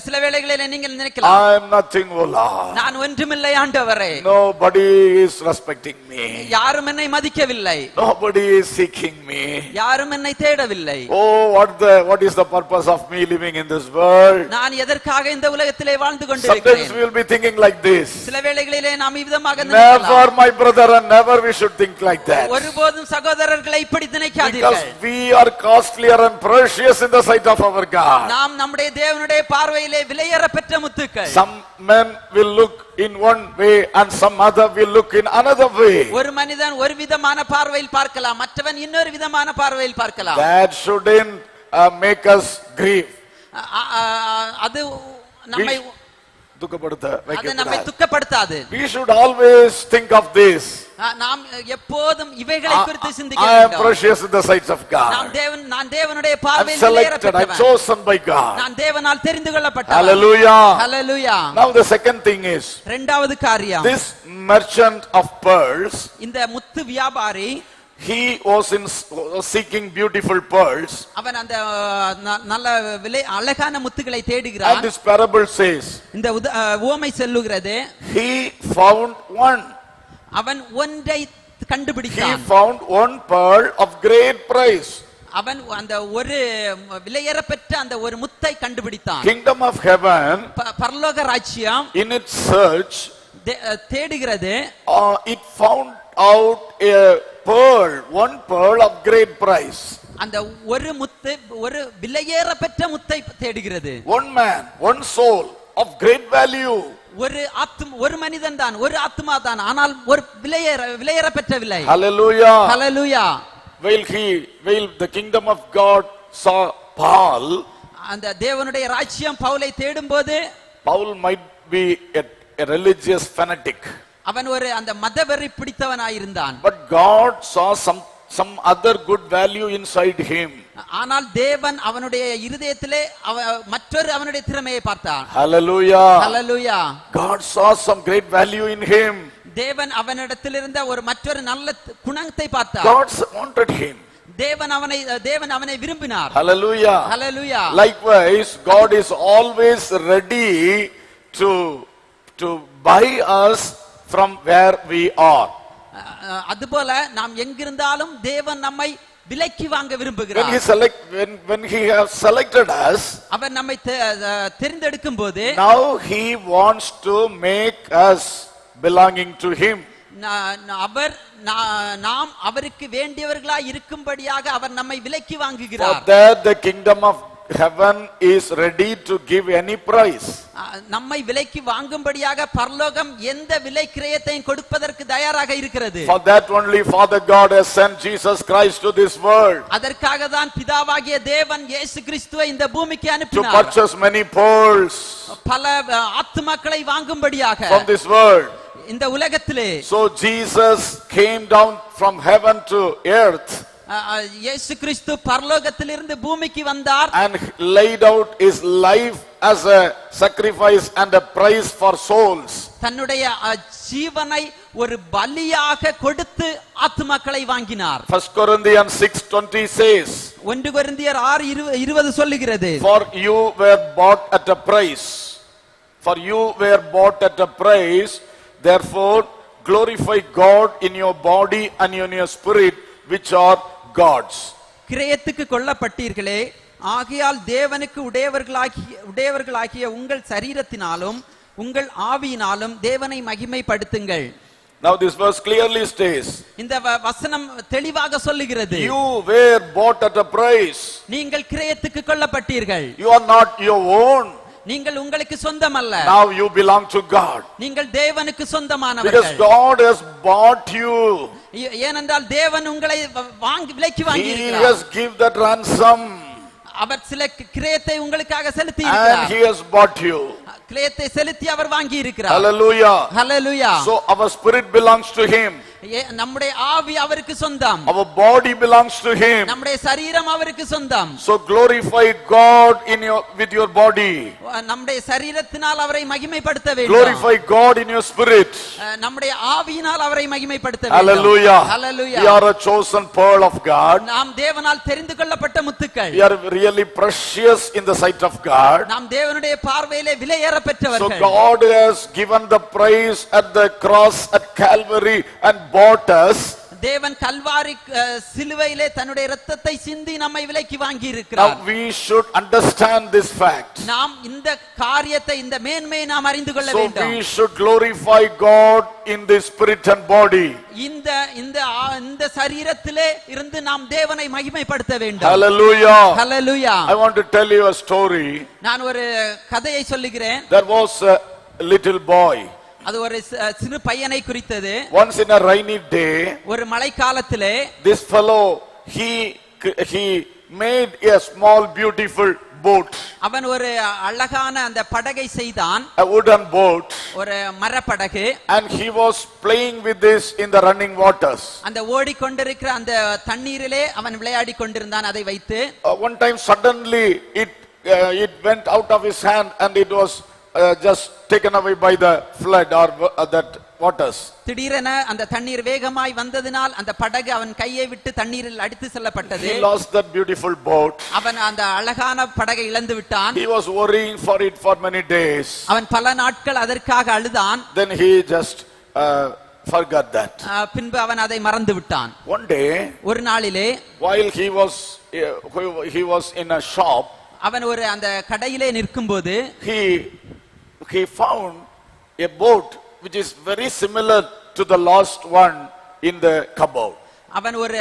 சில வேளைகளிலே நீங்கள் நினைக்கலாம், I am nothing, O Lord. நான் ஒன்றுமில்லை ஆண்டவரே. Nobody is respecting me. யாரும் என்னை மதிக்கவில்லை. Nobody is seeking me. யாரும் என்னை தேடவில்லை. Oh, what is the purpose of me living in this world? நான் எதற்காக இந்த உலகத்திலே வாழ்ந்து கொண்டிருக்கிறேன்? Sometimes we will be thinking like this. சில வேளைகளிலே நாம் இவ்விதமாக நினைக்கலாம். Never, my brother, and never we should think like that. ஒருபோதும் சகோதரர்களை இப்படி நினைக்காதீர்கள். Because we are costlier and precious in the sight of our God. நாம் நம்முடைய தேவனுடைய பார்வையிலே விலையேறப்பெற்ற முத்துக்கள். Some men will look in one way and some other will look in another way. ஒரு மனிதன் ஒரு விதமான பார்வையில் பார்க்கலாம், மற்றவன் இன்னொரு விதமான பார்வையில் பார்க்கலாம். That shouldn't make us grieve. அது நம்மை துக்கப்படுத்தாது. We should always think of this. நாம் எப்போதும் இவைகளை குறித்து சிந்திக்க வேண்டும். I am வேண்டும். precious in the sight of God. நான் தேவனுடைய பார்வையில் விலையேறப்பட்டவன். I am chosen by God. நான் தேவனால் தெரிந்து கொள்ளப்பட்டவன். Hallelujah. Hallelujah. Now the second thing is, இரண்டாவது காரியம், this merchant of pearls, இந்த முத்து வியாபாரி, he was seeking beautiful pearls. அவன் அந்த நல்ல அழகான முத்துகளை தேடுகிறான். And this parable says, இந்த உவமை சொல்லுகிறது, he found one. அவன் ஒன்றை கண்டுபிடித்தான். He found one pearl of great price. அவன் அந்த ஒரு விலையேறப்பெற்ற அந்த ஒரு முத்தை கண்டுபிடித்தான். Kingdom of heaven, பரலோக ராஜ்யம், in its search, தேடுகிறது. It found out a pearl, one pearl of great price. அந்த ஒரு முத்து, ஒரு விலையேறப்பெற்ற முத்தை தேடுகிறது. One man, one soul of great value. ஒரு மனிதன் தான், ஒரு ஆத்மா தான், ஆனால் ஒரு விலையேறப்பெற்ற விலை. Hallelujah. Hallelujah. While the kingdom of God saw Paul, அந்த தேவனுடைய ராஜ்யம் பவுலை தேடும்போது, Paul might be a religious fanatic. அவன் ஒரு அந்த மதவெறி பிடித்தவனாயிருந்தான். But God saw some other good value inside him. ஆனால் தேவன் அவனுடைய இருதயத்திலே மற்றொரு அவனுடைய திறமையை பார்த்தார். Hallelujah. Hallelujah. God saw some great value in him. தேவன் அவனிடத்தில் இருந்த ஒரு மற்றொரு நல்ல குணத்தை பார்த்தார். God wanted him. தேவன் அவனை விரும்பினார். Hallelujah. Hallelujah. Likewise, God is always ready to buy us from where we are. அதுபோல நாம் எங்கிருந்தாலும் தேவன் நம்மை விலைக்கு வாங்க விரும்புகிறார். When he has selected us, அவர் நம்மை தெரிந்தெடுக்கும் போது, now he wants to make us belonging to him. நாம் அவருக்கு வேண்டியவர்களாய் இருக்கும்படியாக அவர் நம்மை விலைக்கு வாங்குகிறார். For that the kingdom of heaven is ready to give any price. நம்மை விலைக்கு வாங்கும்படியாக பரலோகம் எந்த விலை கிரயத்தையும் கொடுப்பதற்கு தயாராக இருக்கிறது. For that only Father God has sent Jesus Christ to this world. அதற்காக தான் பிதாவாகிய தேவன் இயேசு கிறிஸ்துவை இந்த பூமிக்கு To அனுப்பினார். purchase many pearls. பல ஆத்துமாக்களை வாங்கும்படியாக from this world. இந்த உலகத்திலே So Jesus came down from heaven to earth இயேசு கிறிஸ்து பரலோகத்திலிருந்து பூமிக்கு வந்தார் and laid out his life as a sacrifice and a price for souls. தன்னுடைய ஜீவனை ஒரு பலியாக கொடுத்து ஆத்துமாக்களை வாங்கினார். 1 Corinthians 6:20 says, 1 கொரிந்தியர் 6:20 சொல்லுகிறது, for you were bought at a price. For you were bought at a price. Therefore glorify God in your body and in your spirit, which are God's. கிரயத்துக்கு கொல்லப்பட்டீர்களே, ஆகையால் தேவனுக்கு உடையவர்களாகிய உங்கள் சரீரத்தினாலும் உங்கள் ஆவியினாலும் தேவனை மகிமைப்படுத்துங்கள். Now this verse clearly states, இந்த வசனம் தெளிவாக சொல்லுகிறது, you were bought at a price. நீங்கள் கிரயத்துக்கு கொல்லப்பட்டீர்கள். You are not your own. நீங்கள் உங்களுக்கு சொந்தமல்ல. Now you belong to God. நீங்கள் தேவனுக்கு சொந்தமானவர்கள். Because God has bought you. ஏனென்றால் தேவன் உங்களை விலைக்கு வாங்கி இருக்கிறார். He has given that ransom. அவர் சில கிரயத்தை உங்களுக்காக செலுத்தி இருக்கிறார். And he has bought you. கிரயத்தை செலுத்தி அவர் வாங்கி இருக்கிறார். Hallelujah. Hallelujah. So our spirit belongs to him. நம்முடைய ஆவி அவருக்கு சொந்தம். Our body belongs to him. நம்முடைய சரீரம் அவருக்கு சொந்தம். So glorify God with your body. நம்முடைய சரீரத்தினால் அவரை மகிமைப்படுத்த வேண்டும். Glorify God in your spirit. நம்முடைய ஆவியினால் அவரை மகிமைப்படுத்த வேண்டும். Hallelujah. Hallelujah. We are a chosen pearl of God. நாம் தேவனால் தெரிந்து கொள்ளப்பட்ட முத்துக்கள். We are really precious in the sight of God. நாம் தேவனுடைய பார்வையிலே விலையேற பெற்றவர்கள். So God has given the price at the cross at Calvary and bought us. தேவன் கல்வாரி சிலுவையிலே தன்னுடைய இரத்தத்தை சிந்தி நம்மை விலைக்கு வாங்கி இருக்கிறார். Now we should understand this fact. நாம் இந்த காரியத்தை, இந்த மேன்மையை நாம் அறிந்து கொள்ள வேண்டும். So we should glorify God in the spirit and body. இந்த சரீரத்திலே இருந்து நாம் தேவனை மகிமைப்படுத்த வேண்டும். Hallelujah. Hallelujah. I want to tell you a story. நான் ஒரு கதையை சொல்லுகிறேன். There was a little boy. அது ஒரு சிறு பையனை குறித்தது. Once in a rainy day, ஒரு மழைக்காலத்திலே this fellow he made a small beautiful boat. அவன் ஒரு அழகான அந்த படகை செய்தான். A wooden boat. ஒரு மரப்படகு. And he was playing with this in the running waters. அந்த ஓடிக்கொண்டிருக்கிற அந்த தண்ணீரிலே அவன் விளையாடி கொண்டிருந்தான் அதை வைத்து. One time suddenly it went out of his hand and it was just taken away by the flood or that waters. திடீரென அந்த தண்ணீர் வேகமாய் வந்ததினால் அந்த படகு அவன் கையை விட்டு தண்ணீரில் அடித்து செல்லப்பட்டது. He lost that beautiful boat. அவன் அந்த அழகான படகை இழந்து விட்டான். He was worrying for it for many days. அவன் பல நாட்கள் அதற்காக அழுதான். Then he just forgot that. பின்பு அவன் அதை மறந்து விட்டான். One day, ஒரு நாளிலே while he was in a shop, அவன் ஒரு அந்த கடையிலே நிற்கும்போது he found a boat which is very similar to the last one in the cupboard. அவன் ஒரு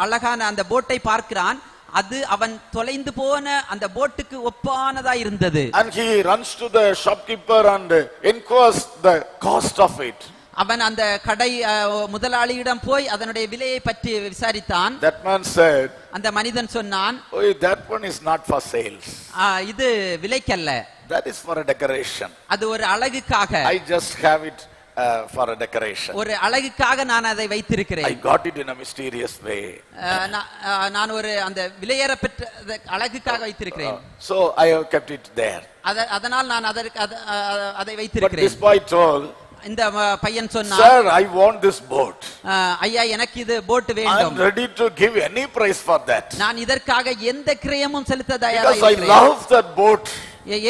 அழகான அந்த போட்டை பார்க்கிறான். அது அவன் தொலைந்து போன அந்த போட்டுக்கு ஒப்பானதா இருந்தது. And he runs to the shopkeeper and inquires the cost of it. அவன் அந்த கடை முதலாளியிடம் போய் அதனுடைய விலையை பற்றி விசாரித்தான். That man said, அந்த மனிதன் சொன்னான், "Oh, that one is not for sales. இது விலைக்கல்ல. That is for a decoration. அது ஒரு அழகுக்காக. I just have it for a decoration. ஒரு அழகுக்காக நான் அதை வைத்திருக்கிறேன். I got it in a mysterious way." நான் ஒரு அந்த விலையேற பெற்ற அழகுக்காக வைத்திருக்கிறேன். So I have kept it there. அதனால் நான் அதை But வைத்திருக்கிறேன். this boy told, இந்த பையன் சொன்னான், "Sir, I want this boat. ஐயா, எனக்கு இது போட் I am வேண்டும். ready to give any price for that. நான் இதற்காக எந்த கிரயமும் செலுத்த Because தயாராக I இருக்கிறேன். love that boat.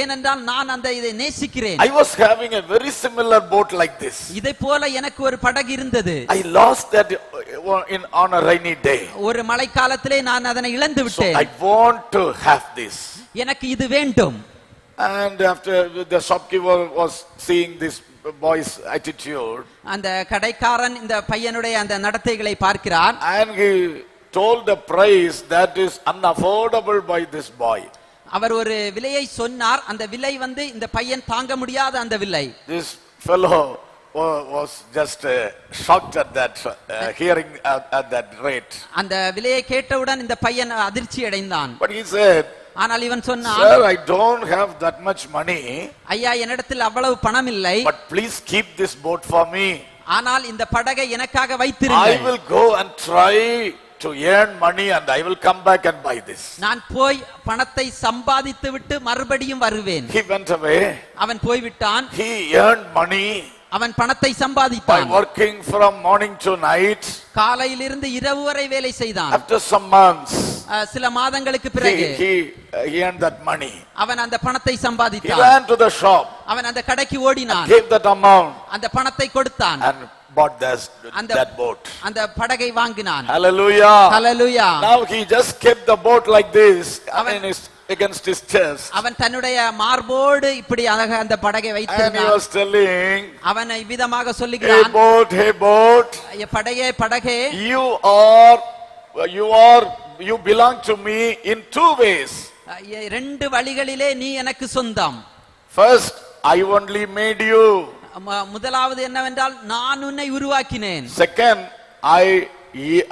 ஏனென்றால் நான் அந்த இதை நேசிக்கிறேன். I was having a very similar boat like this. இதை போல எனக்கு ஒரு படகு இருந்தது. I lost that on a rainy day. ஒரு மழைக்காலத்திலே நான் அதனை இழந்து So விட்டேன். I want to have this. எனக்கு இது வேண்டும். And after the shopkeeper was seeing this boy's attitude, அந்த கடைக்காரன் இந்த பையனுடைய அந்த நடத்தைகளை பார்க்கிறான். and he told the price that is unaffordable by this boy. அவர் ஒரு விலையை சொன்னார். அந்த விலை இந்த பையன் தாங்க முடியாத அந்த விலை. This fellow was just shocked at that hearing at that rate. அந்த விலையை கேட்டவுடன் இந்த பையன் அதிர்ச்சி அடைந்தான். But he said, ஆனால் இவன் சொன்னான், Sir, I don't have that much money, ஐயா என்னிடத்தில் அவ்வளவு பணம் இல்லை, but please keep this boat for me. ஆனால் இந்த படகை எனக்காக I வைத்திருங்கள். will go and try to earn money and I will come back and buy this. நான் போய் பணத்தை சம்பாதித்து விட்டு மறுபடியும் வருவேன். He went away. அவன் போய்விட்டான். He earned money அவன் பணத்தை by சம்பாதித்தான். working from morning to night. காலையிலிருந்து இரவு வரை வேலை செய்தான். After some months, சில மாதங்களுக்கு பிறகு he earned that money. அவன் அந்த பணத்தை He சம்பாதித்தான். ran to the shop, அவன் அந்த கடைக்கு ஓடினான். gave that amount அந்த பணத்தை கொடுத்தான். and bought that boat. அந்த படகை வாங்கினான். Hallelujah. Hallelujah. Now he just kept the boat like this against his chest. அவன் தன்னுடைய மார்போடு இப்படி அந்த படகை And he வைத்திருந்தான். was telling, அவன் இவ்விதமாக hey சொல்லுகிறான், boat, படகே you belong to me in two ways. ரெண்டு வழிகளிலே நீ எனக்கு சொந்தம். First, I only made you. முதலாவது என்னவென்றால் நான் உன்னை உருவாக்கினேன். Second,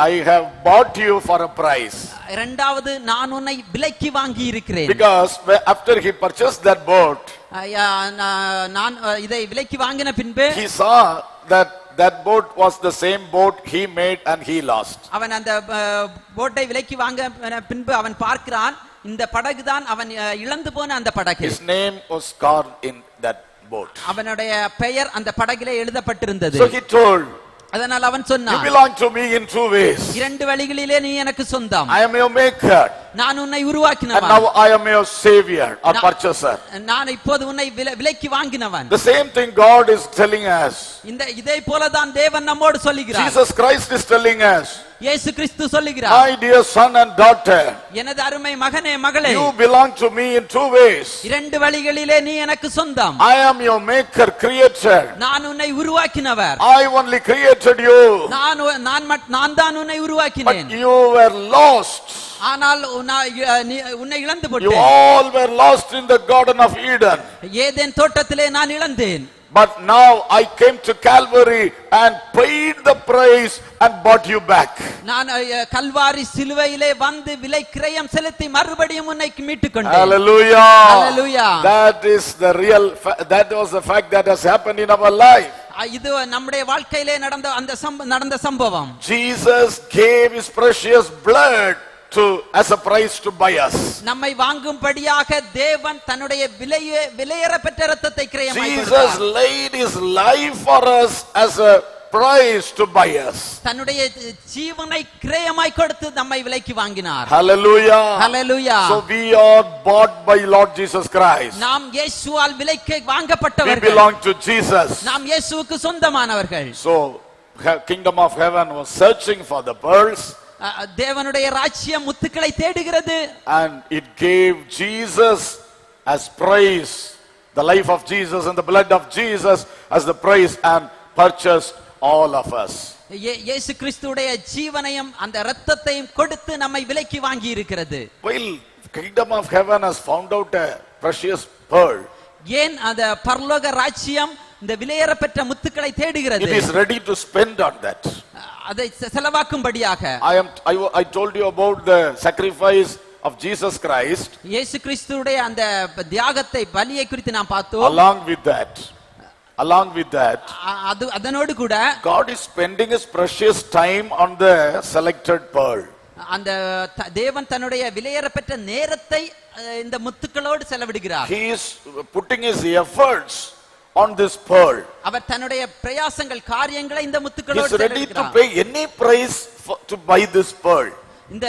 I have bought you for a price. இரண்டாவது நான் உன்னை விலைக்கு வாங்கி இருக்கிறேன். Because after he purchased that boat, நான் இதை விலைக்கு வாங்கின பின்பு he saw that boat was the same boat he made and he lost. அவன் அந்த போட்டை விலைக்கு வாங்க பின்பு அவன் பார்க்கிறான், இந்த படகுதான் அவன் இழந்து போன அந்த படகு. His name was carved in that boat. அவனுடைய பெயர் அந்த படகிலே எழுதப்பட்டிருந்தது. So he told, அதனால் அவன் சொன்னான், you belong to me in two ways. இரண்டு வழிகளிலே நீ எனக்கு சொந்தம். I am your maker. நான் உன்னை And உருவாக்கினவன். now I am your savior or purchaser. நான் இப்போது உன்னை விலைக்கு வாங்கினவன். The same thing God is telling us. இதே போலதான் தேவன் நம்மோடு சொல்லுகிறார். Jesus Christ is telling us, இயேசு கிறிஸ்து சொல்லுகிறார், my dear son and daughter, எனது அருமை மகனே மகளே, you belong to me in two ways. இரண்டு வழிகளிலே நீ எனக்கு சொந்தம். I am your maker, creator. நான் உன்னை உருவாக்கினவர். I only created you. நான் தான் உன்னை உருவாக்கினேன். But you were lost. ஆனால் உன்னை இழந்து You போட்டேன். all were lost in the Garden of Eden. Eden தோட்டத்திலே நான் இழந்தேன். But now I came to Calvary and paid the price and bought you back. நான் கல்வாரி சிலுவையிலே வந்து விலை கிரயம் செலுத்தி மறுபடியும் உன்னை மீட்டுக் கொண்டேன். Hallelujah. Hallelujah. That was the fact that has happened in our life. இது நம்முடைய வாழ்க்கையிலே நடந்த சம்பவம். Jesus gave his precious blood as a price to buy us. நம்மை வாங்கும்படியாக தேவன் தன்னுடைய விலையேற பெற்ற இரத்தத்தை கிரயமாய் Jesus laid his life for us as a price to buy us. தன்னுடைய ஜீவனை கிரயமாய் கொடுத்து நம்மை விலைக்கு வாங்கினார். Hallelujah. Hallelujah. So we are bought by Lord Jesus Christ. நாம் இயேசுவால் விலைக்கு We வாங்கப்பட்டவர்கள். belong to Jesus. நாம் இயேசுவுக்கு சொந்தமானவர்கள். So kingdom of heaven was searching for the pearls. தேவனுடைய ராஜ்யம் முத்துக்களை தேடுகிறது. And it gave Jesus as price, the life of Jesus and the blood of Jesus as the price, and purchased all of us. இயேசு கிறிஸ்துவுடைய ஜீவனையும் அந்த இரத்தத்தையும் கொடுத்து நம்மை விலைக்கு வாங்கி இருக்கிறது. Well, kingdom of heaven has found out a precious pearl. ஏன் அந்த பரலோக ராஜ்யம் இந்த விலையேற பெற்ற முத்துக்களை தேடுகிறது? It is ready to spend on that. அதை செலவாக்கும்படியாக. I told you about the sacrifice of Jesus Christ. இயேசு கிறிஸ்துவுடைய அந்த தியாகத்தை பலியை குறித்து நாம் பார்த்தோம். Along with that, அதனோடு கூட God is spending his precious time on the selected pearl. அந்த தேவன் தன்னுடைய விலையேற பெற்ற நேரத்தை இந்த முத்துக்களோடு செலவிடுகிறார். He is putting his efforts on this pearl. அவர் தன்னுடைய பிரயாசங்கள் காரியங்களை இந்த முத்துக்களோடு He is ready to செலவிடுகிறார். pay any price to buy this pearl. இந்த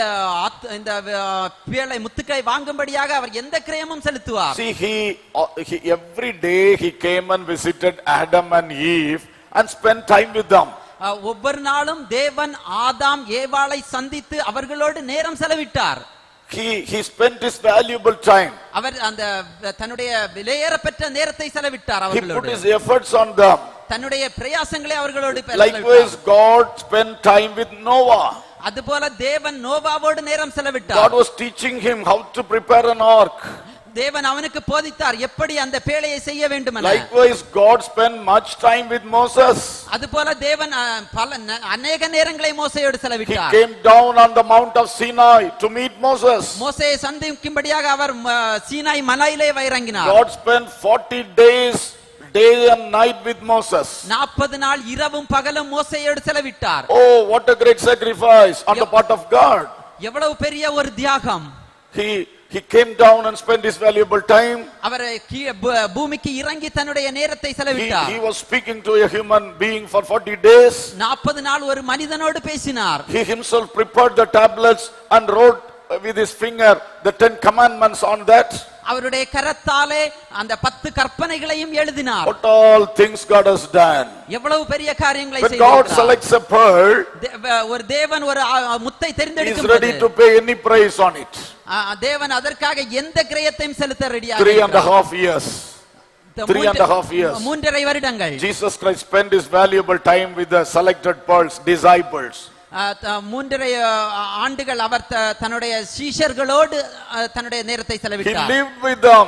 முத்துக்களை வாங்கும்படியாக அவர் எந்த கிரயமும் செலுத்துவார். See, he every day he came and visited Adam and Eve and spent time with them. ஒவ்வொரு நாளும் தேவன் ஆதாம் ஏவாளை சந்தித்து அவர்களோடு நேரம் செலவிட்டார். He spent his valuable time. அவர் அந்த தன்னுடைய விலையேற பெற்ற நேரத்தை செலவிட்டார் He அவர்களோடு. put his efforts on them. தன்னுடைய பிரயாசங்களை அவர்களோடு Likewise, God spent time with Noah. அதுபோல தேவன் நோவாவோடு நேரம் செலவிட்டார். God was teaching him how to prepare an ark. தேவன் அவனுக்கு போதித்தார் எப்படி அந்த பேழையை செய்ய வேண்டும் என. Likewise, God spent much time with Moses. அதுபோல தேவன் அநேக நேரங்களை மோசேயோடு He செலவிட்டார். came down on the Mount of Sinai to meet Moses. மோசேயை சந்திக்கும்படியாக அவர் சீனாய் மலையிலே இறங்கினார். God spent 40 days, day and night with Moses. 40 நாள் இரவும் பகலும் மோசேயோடு செலவிட்டார். Oh, what a great sacrifice on the part of God. எவ்வளவு பெரிய ஒரு தியாகம். He came down and spent his valuable time. அவர் பூமிக்கு இறங்கி தன்னுடைய நேரத்தை செலவிட்டார். He was speaking to a human being for 40 days. 40 நாள் ஒரு மனிதனோடு பேசினார். He himself prepared the tablets and wrote with his finger the 10 commandments on that. அவருடைய கரத்தாலே அந்த 10 கற்பனைகளையும் எழுதினார். What all things God has done. எவ்வளவு பெரிய காரியங்களை When செய்தார். God selects a pearl, ஒரு தேவன் ஒரு முத்தை he is தெரிந்தெடுக்கும் ready to pay any price on it. தேவன் அதற்காக எந்த கிரயத்தையும் செலுத்த ரெடியாக 3.5 years. 3.5 years. 3.5 வருடங்கள். Jesus Christ spent his valuable time with the selected pearls, disciples. 3.5 ஆண்டுகள் அவர் தன்னுடைய சீஷர்களோடு தன்னுடைய நேரத்தை He செலவிட்டார். lived with them.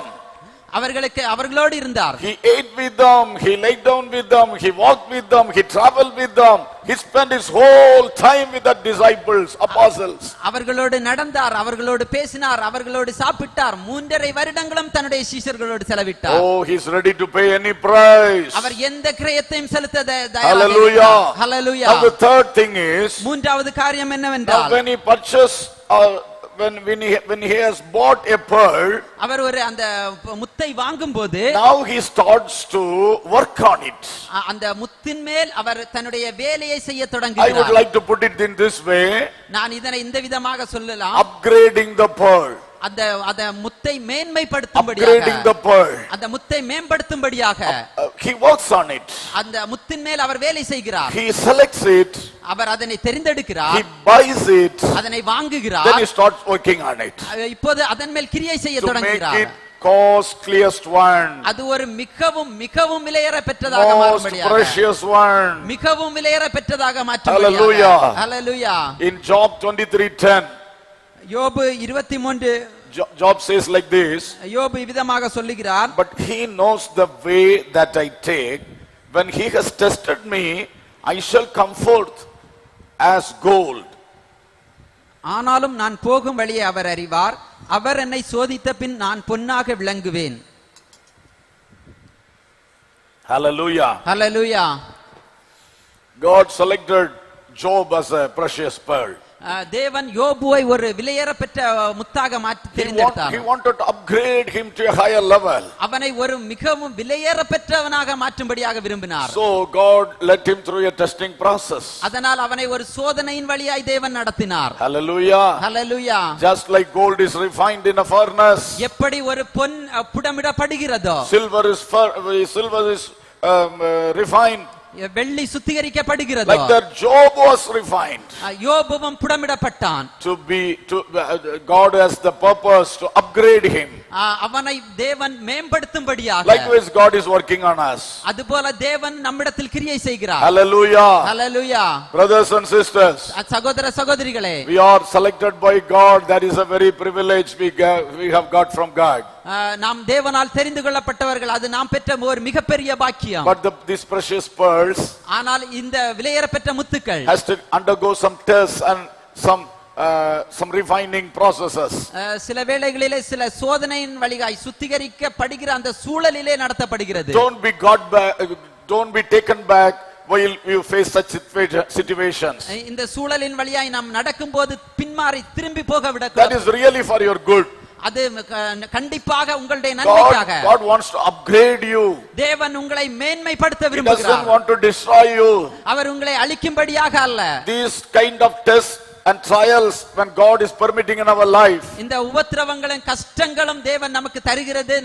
அவர்களோடு இருந்தார். He ate with them, he lay down with them, he walked with them, he traveled with them. He spent his whole time with the disciples, apostles. அவர்களோடு நடந்தார், அவர்களோடு பேசினார், அவர்களோடு சாப்பிட்டார். 3.5 வருடங்களும் தன்னுடைய சீஷர்களோடு செலவிட்டார். Oh, he's ready to pay any price. அவர் எந்த கிரயத்தையும் செலுத்த தயாராக Hallelujah. இருக்கிறார். Hallelujah. Now the third thing is, மூன்றாவது காரியம் now என்னவென்றால், when he purchased when he has bought a pearl, அவர் ஒரு அந்த முத்தை வாங்கும்போது now he starts to work on it. அந்த முத்தின் மேல் அவர் தன்னுடைய வேலையை செய்ய I would தொடங்குகிறார். like to put it in this way, நான் இதனை இந்த விதமாக சொல்லலாம். upgrading the pearl. அந்த முத்தை Upgrading மேன்மைப்படுத்தும்படியாக, the pearl. அந்த முத்தை மேம்படுத்தும்படியாக He works on it. அந்த முத்தின் மேல் அவர் வேலை செய்கிறார். He selects it. அவர் அதனை தெரிந்தெடுக்கிறார். He buys it. அதனை Then வாங்குகிறார். he starts working on it. இப்போது அதன் மேல் கிரியை செய்ய To make தொடங்குகிறார். it costliest one. அது ஒரு மிகவும் மிகவும் விலையேற பெற்றதாக Most மாறும்படியாக, precious one. மிகவும் விலையேற பெற்றதாக Hallelujah. மாற்றும்படியாக. ஹல்லேலூயா. In Job 23:10, யோபு 23 Job says like this, யோபு விதமாக சொல்லுகிறார். but he knows the way that I take. When he has tested me, I shall come forth as gold. ஆனாலும் நான் போகும் வழியை அவர் அறிவார். அவர் என்னை சோதித்த பின் நான் பொன்னாக விளங்குவேன். Hallelujah. Hallelujah. God selected Job as a precious pearl. தேவன் யோபுவை ஒரு விலையேற பெற்ற முத்தாக மாற்றி தெரிந்தெடுத்தார். He wanted to upgrade him to a higher level. அவனை ஒரு மிகவும் விலையேற பெற்றவனாக மாற்றும்படியாக விரும்பினார். So God led him through a testing process. அதனால் அவனை ஒரு சோதனையின் வழியாய் தேவன் நடத்தினார். Hallelujah. Hallelujah. Just like gold is refined in a furnace, எப்படி ஒரு பொன் புடமிடப்படுகிறதோ, silver is refined. வெள்ளி சுத்திகரிக்கப்படுகிறதோ, Like that Job was refined. யோபுவும் புடமிடப்பட்டான். God has the purpose to upgrade him. அவனை தேவன் மேம்படுத்தும்படியாக. Likewise God is working on us. அதுபோல தேவன் நம்மிடத்தில் கிரியை செய்கிறார். Hallelujah. Hallelujah. Brothers and sisters, சகோதர சகோதரிகளே, we are selected by God. That is a very privilege we have got from God. நாம் தேவனால் தெரிந்து கொள்ளப்பட்டவர்கள். அது நாம் பெற்ற ஒரு மிகப்பெரிய பாக்கியம். But these precious pearls ஆனால் இந்த விலையேற பெற்ற முத்துக்கள் has to undergo some tests and some refining processes. சில வேளைகளிலே சில சோதனையின் வழியாய் சுத்திகரிக்கப்படுகிற அந்த சூழலிலே நடத்தப்படுகிறது. Don't be taken back while you face such situations. இந்த சூழலின் வழியாய் நாம் நடக்கும்போது பின்மாறி திரும்பி போக That விடக்கூடாது. is really for your good. அது கண்டிப்பாக உங்களுடைய நன்மைக்காக. God wants to upgrade you. தேவன் உங்களை மேன்மைப்படுத்த He doesn't விரும்புகிறார். want to destroy you. அவர் உங்களை அழிக்கும்படியாக அல்ல. These kind of tests and trials when God is permitting in our life, இந்த உபத்திரவங்களும் கஷ்டங்களும் தேவன் நமக்கு தருகிறது.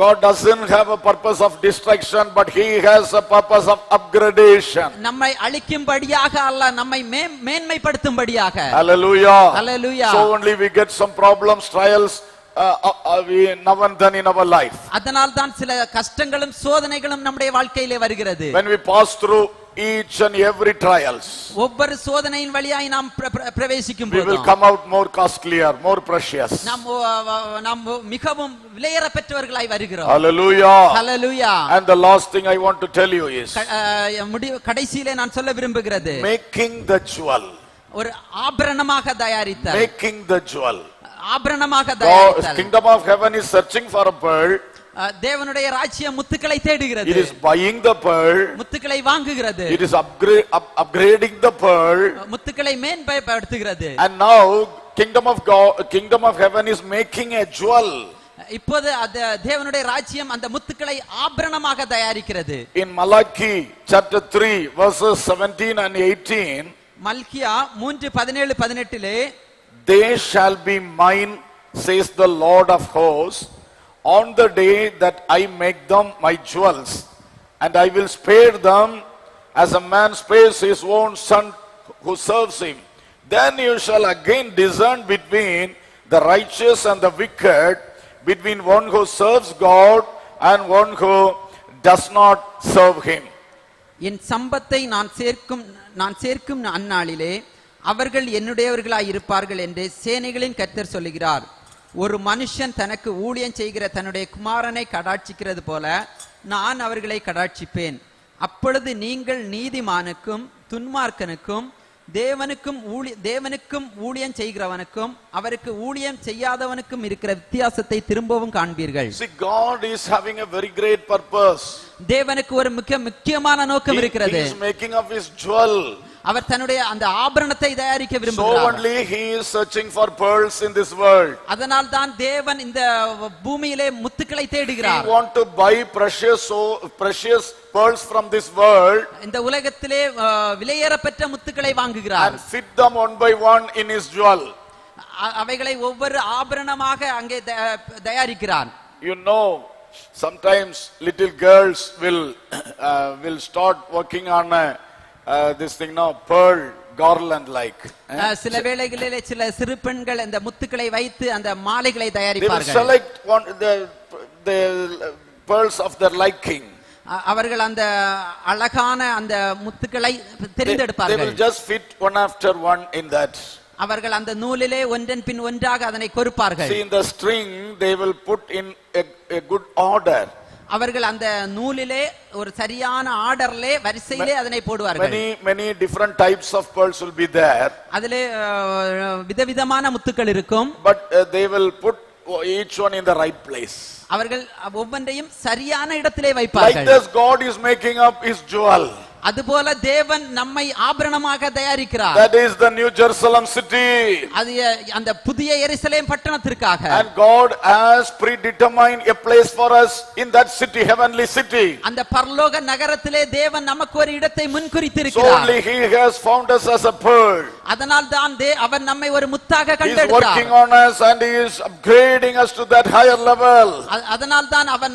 God doesn't have a purpose of destruction, but he has a purpose of upgradation. நம்மை அழிக்கும்படியாக அல்ல, நம்மை மேன்மைப்படுத்தும்படியாக. Hallelujah. Hallelujah. So only we get some problems, trials now and then in our life. அதனால் தான் சில கஷ்டங்களும் சோதனைகளும் நம்முடைய வாழ்க்கையிலே வருகிறது. When we pass through each and every trials, ஒவ்வொரு சோதனையின் வழியாய் நாம் பிரவேசிக்கும் we போது will come out more costlier, more precious. நாம் மிகவும் விலையேற பெற்றவர்களாய் வருகிறோம். Hallelujah. Hallelujah. And the last thing I want to tell you is கடைசியிலே நான் சொல்ல விரும்புகிறது, making the jewel. ஒரு ஆபரணமாக தயாரித்தல். Making the jewel. ஆபரணமாக The தயாரித்தல். kingdom of heaven is searching for a pearl. தேவனுடைய ராஜ்யம் முத்துக்களை தேடுகிறது. It is buying the pearl. முத்துக்களை வாங்குகிறது. It is upgrading the pearl. முத்துக்களை மேம்படுத்துகிறது. And now kingdom of heaven is making a jewel. இப்போது தேவனுடைய ராஜ்யம் அந்த முத்துக்களை ஆபரணமாக தயாரிக்கிறது. In Malachi chapter 3 verses 17 and 18, Malchijah 3:17-18 they shall be mine, says the Lord of hosts, on the day that I make them my jewels, and I will spare them as a man spares his own son who serves him. Then you shall again discern between the righteous and the wicked, between one who serves God and one who does not serve him. என் சம்பத்தை நான் சேர்க்கும் அந்நாளிலே அவர்கள் என்னுடையவர்களாய் இருப்பார்கள் என்று சேனைகளின் கர்த்தர் சொல்லுகிறார். ஒரு மனுஷன் தனக்கு ஊழியம் செய்கிற தன்னுடைய குமாரனை கடாட்சிக்கிறது போல நான் அவர்களை கடாட்சிப்பேன். அப்பொழுது நீங்கள் நீதிமானுக்கும் துன்மார்க்கனுக்கும் தேவனுக்கும் ஊழியம் செய்கிறவனுக்கும் அவருக்கு ஊழியம் செய்யாதவனுக்கும் இருக்கிற வித்தியாசத்தை திரும்பவும் காண்பீர்கள். See, God is having a very great purpose. தேவனுக்கு ஒரு முக்கியமான நோக்கம் இருக்கிறது. He is making up his jewel. அவர் தன்னுடைய அந்த ஆபரணத்தை தயாரிக்க So விரும்புகிறார். only he is searching for pearls in this world. அதனால் தான் தேவன் இந்த பூமியிலே முத்துக்களை He தேடுகிறார். want to buy precious pearls from this world இந்த உலகத்திலே விலையேறப்பெற்ற முத்துக்களை வாங்குகிறார். and fit them one by one in his jewel. அவைகளை ஒவ்வொரு ஆபரணமாக அங்கே தயாரிக்கிறார். You know, sometimes little girls will start working on this thing now, pearl garland like. சில வேளைகளிலே சில சிறு பெண்கள் அந்த முத்துக்களை வைத்து அந்த மாலைகளை They will தயாரிப்பார்கள். select the pearls of their liking. அவர்கள் அந்த அழகான அந்த முத்துக்களை They தெரிந்தெடுப்பார்கள். will just fit one after one in that. அவர்கள் அந்த நூலிலே ஒன்றன் பின் ஒன்றாக அதனை கொருப்பார்கள். See, in the string they will put in a good order. அவர்கள் அந்த நூலிலே ஒரு சரியான ஆர்டர்லே வரிசையிலே அதனை போடுவார்கள். Many different types of pearls will be there. அதிலே விதவிதமான முத்துக்கள் இருக்கும். But they will put each one in the right place. அவர்கள் ஒவ்வொன்றையும் சரியான இடத்திலே Like வைப்பார்கள். this, God is making up his jewel. அதுபோல தேவன் நம்மை ஆபரணமாக தயாரிக்கிறார். That is the New Jerusalem city. அது அந்த புதிய எருசலேம் பட்டணத்திற்காக. And God has predetermined a place for us in that city, heavenly city. அந்த பரலோக நகரத்திலே தேவன் நமக்கு ஒரு இடத்தை So முன்குறித்திருக்கிறார். only he has found us as a pearl. அதனால் தான் அவர் நம்மை ஒரு முத்தாக He is கண்டெடுத்தார். working on us and he is upgrading us to that higher level. அதனால் தான் அவர்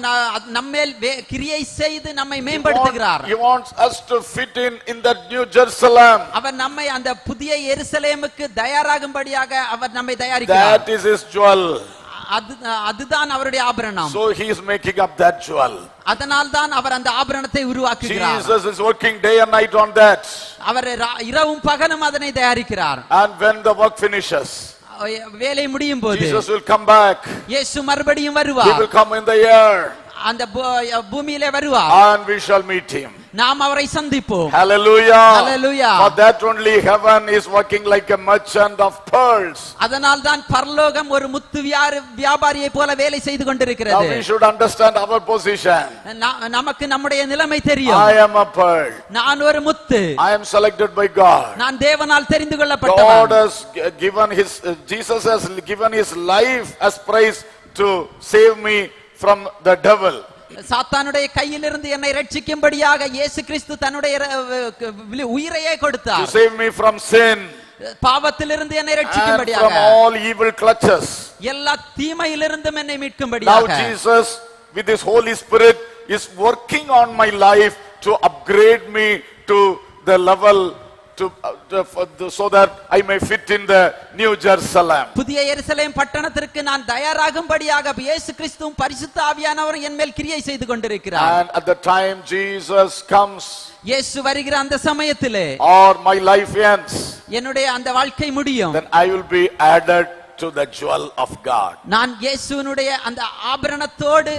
நம்மேல் கிரியை செய்து நம்மை மேம்படுத்துகிறார். He wants us to fit in that New Jerusalem. அவர் நம்மை அந்த புதிய எருசலேமுக்கு தயாராகும்படியாக அவர் நம்மை தயாரிக்கிறார். That is his jewel. அதுதான் அவருடைய ஆபரணம். So he is making up that jewel. அதனால் தான் அவர் அந்த ஆபரணத்தை உருவாக்குகிறார். Jesus is working day and night on that. அவர் இரவும் பகலும் அதனை தயாரிக்கிறார். And when the work finishes, வேலை முடியும் போது Jesus will come back. இயேசு மறுபடியும் He வருவார். will come in the air. அந்த பூமியிலே வருவார். And we shall meet him. நாம் அவரை சந்திப்போம். Hallelujah. Hallelujah. For that only heaven is working like a merchant of pearls. அதனால் தான் பரலோகம் ஒரு முத்து வியாபாரியை போல வேலை செய்து Now கொண்டிருக்கிறது. we should understand our position. நமக்கு நம்முடைய நிலைமை தெரியும். I am a pearl. நான் ஒரு முத்து. I am selected by God. நான் தேவனால் தெரிந்து God கொள்ளப்பட்டவன். has given Jesus has given his life as price to save me from the devil. சாத்தானுடைய கையிலிருந்து என்னை ரட்சிக்கும்படியாக இயேசு கிறிஸ்து தன்னுடைய உயிரையே கொடுத்தார். To save me from sin. பாவத்திலிருந்து என்னை And ரட்சிக்கும்படியாக. from all evil clutches. எல்லா தீமையிலிருந்தும் என்னை Now மீட்கும்படியாக. Jesus with his Holy Spirit is working on my life to upgrade me to the level so that I may fit in the New Jerusalem. புதிய எருசலேம் பட்டணத்திற்கு நான் தயாராகும்படியாக இயேசு கிறிஸ்துவும் பரிசுத்த ஆவியானவர் என் மேல் கிரியை செய்து கொண்டிருக்கிறார். And at the time Jesus comes, இயேசு வருகிற அந்த சமயத்திலே, or my life ends, என்னுடைய அந்த வாழ்க்கை முடியும், then I will be added to the jewel of God. நான் இயேசுவினுடைய அந்த ஆபரணத்தோடு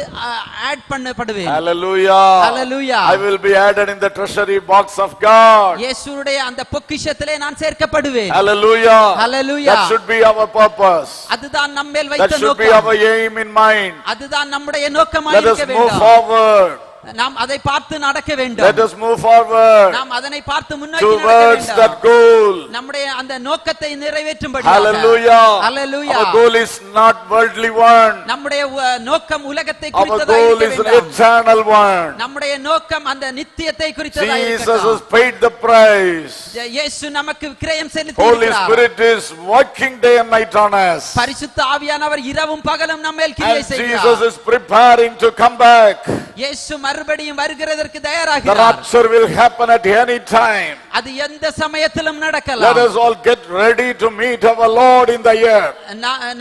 add பண்ணப்படுவேன். Hallelujah. Hallelujah. I will be added in the treasury box of God. இயேசுவுடைய அந்த பொக்கிஷத்திலே நான் சேர்க்கப்படுவேன். Hallelujah. Hallelujah. That should be our purpose. அதுதான் நம்மேல் That வைத்த should be நோக்கம். our aim in mind. அதுதான் நம்முடைய நோக்கமாக Let us இருக்க move வேண்டும். forward. நாம் அதை பார்த்து நடக்க வேண்டும். Let us move forward நாம் அதனை பார்த்து முன்னோக்கி நடக்க towards வேண்டும். that goal. நம்முடைய அந்த நோக்கத்தை நிறைவேற்றும்படியாக. Hallelujah. Hallelujah. Our goal is not worldly one. நம்முடைய நோக்கம் உலகத்தை Our குறித்ததாக goal இருக்க is an வேண்டாம். eternal one. நம்முடைய நோக்கம் அந்த நித்தியத்தை குறித்ததாக Jesus இருக்கட்டும். has paid the price. இயேசு நமக்கு கிரயம் செலுத்தி Holy இருக்கிறார். Spirit is working day and night on us. பரிசுத்த ஆவியானவர் இரவும் பகலும் நம்மேல் And கிரியை Jesus செய்கிறார். is preparing to come back. இயேசு மறுபடியும் வருகிறதற்கு The தயாராகிறார். rapture will happen at any time. அது எந்த சமயத்திலும் நடக்கலாம். Let us all get ready to meet our Lord in the air.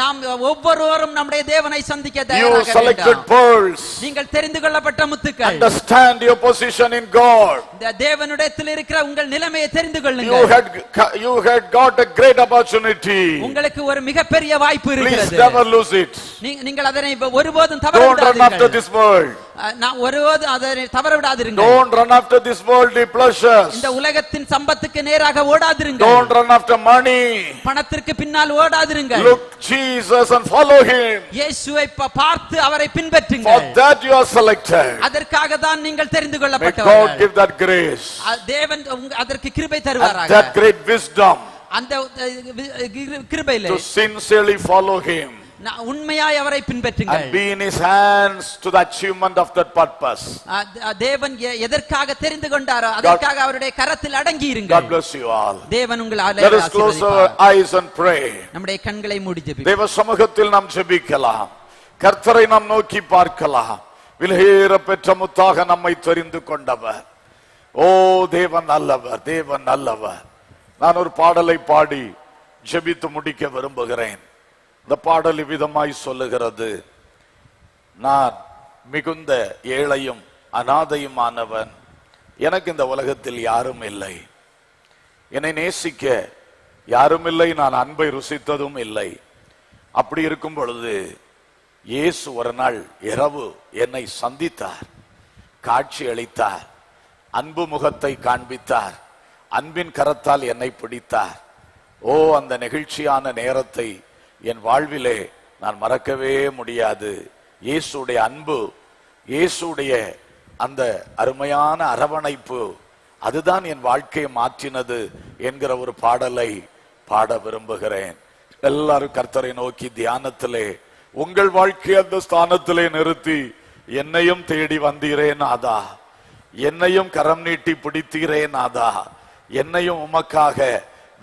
நாம் ஒவ்வொருவரும் நம்முடைய தேவனை சந்திக்க You தயாராக selected வேண்டும். pearls. நீங்கள் தெரிந்து கொள்ளப்பட்ட முத்துக்கள். Understand your position in God. இந்த தேவனிடத்தில் இருக்கிற உங்கள் நிலைமையை தெரிந்து You கொள்ளுங்கள். had got a great opportunity. உங்களுக்கு ஒரு மிகப்பெரிய வாய்ப்பு Please இருக்கிறது. never lose it. நீங்கள் அதனை ஒருபோதும் தவற Don't run after விடாதீர்கள். this world. நான் ஒருபோதும் அதனை தவற விடாதீர்கள். Don't run after this worldly pleasures. இந்த உலகத்தின் சம்பத்துக்கு நேராக ஓடாதிருங்கள். Don't run after money. பணத்திற்கு பின்னால் ஓடாதிருங்கள். Look Jesus and follow him. இயேசுவை பார்த்து அவரை For பின்பற்றுங்கள். that you are selected. அதற்காக தான் நீங்கள் தெரிந்து May God கொள்ளப்பட்டவர்கள். give that grace. தேவன் அதற்கு கிருபை And தருவாராக. that great wisdom அந்த கிருபையிலே to sincerely follow him உண்மையாய் அவரை பின்பற்றுங்கள். and be in his hands to the achievement of that purpose. தேவன் எதற்காக தெரிந்து கொண்டாரோ அதற்காக அவருடைய கரத்தில் அடங்கி இருங்கள். God bless you all. தேவன் உங்களை Let us close our eyes and pray. நம்முடைய கண்களை மூடி ஜெபிப்போம். தேவ சமூகத்தில் நாம் ஜெபிக்கலாம். கர்த்தரை நாம் நோக்கி பார்க்கலாம். விலையேற பெற்ற முத்தாக நம்மை தெரிந்து கொண்டவர். ஓ தேவன் நல்லவர், தேவன் நல்லவர். நான் ஒரு பாடலை பாடி ஜெபித்து முடிக்க விரும்புகிறேன். இந்த பாடல் விதமாய் சொல்லுகிறது, நான் மிகுந்த ஏழையும் அனாதையுமானவன், எனக்கு இந்த உலகத்தில் யாரும் இல்லை, என்னை நேசிக்க யாரும் இல்லை, நான் அன்பை ருசித்ததும் இல்லை. அப்படி இருக்கும் பொழுது இயேசு ஒரு நாள் இரவு என்னை சந்தித்தார், காட்சி அளித்தார், அன்பு முகத்தை காண்பித்தார், அன்பின் கரத்தால் என்னை பிடித்தார். ஓ அந்த நெகிழ்ச்சியான நேரத்தை என் வாழ்விலே நான் மறக்கவே முடியாது. இயேசுடைய அன்பு, இயேசுடைய அந்த அருமையான அரவணைப்பு, அதுதான் என் வாழ்க்கையை மாற்றினது என்கிற ஒரு பாடலை பாட விரும்புகிறேன். எல்லாரும் கர்த்தரை நோக்கி தியானத்திலே உங்கள் வாழ்க்கை அந்த ஸ்தானத்திலே நிறுத்தி, என்னையும் தேடி வந்தீரே நாதா, என்னையும் கரம் நீட்டி பிடித்தீரே நாதா, என்னையும் உமக்காக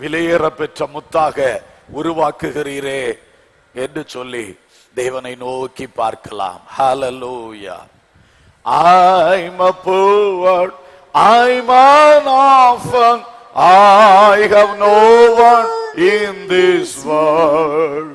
விலையேற பெற்ற முத்தாக உருவாக்குகிறீரே என்று சொல்லி தேவனை நோக்கி பார்க்கலாம். Hallelujah. I'm a poor, I'm an orphan, I have no one in this world.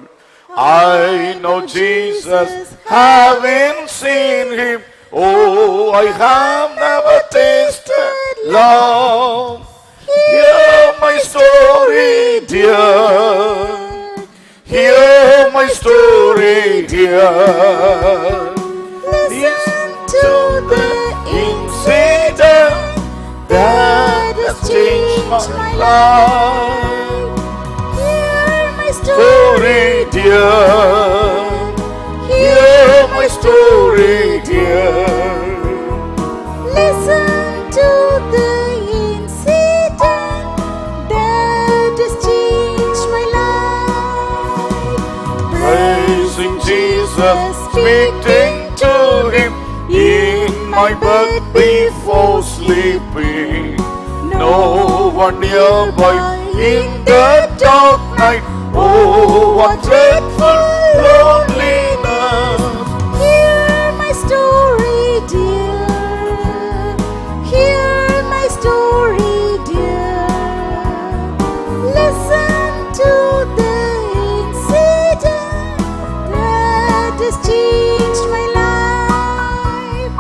I know Jesus, having seen him, oh I have never tasted love. Hear my story, dear. Hear my story, dear. Listen to the incident that has changed my life. Hear my Story, dear. Hear my story, dear. Listen to the incident that has changed my life. Praising Jesus, speaking to him in my bed before sleeping. No one nearby in the dark night. Oh, what dreadful loneliness. Hear my story, dear. Hear my story, dear. has changed my life.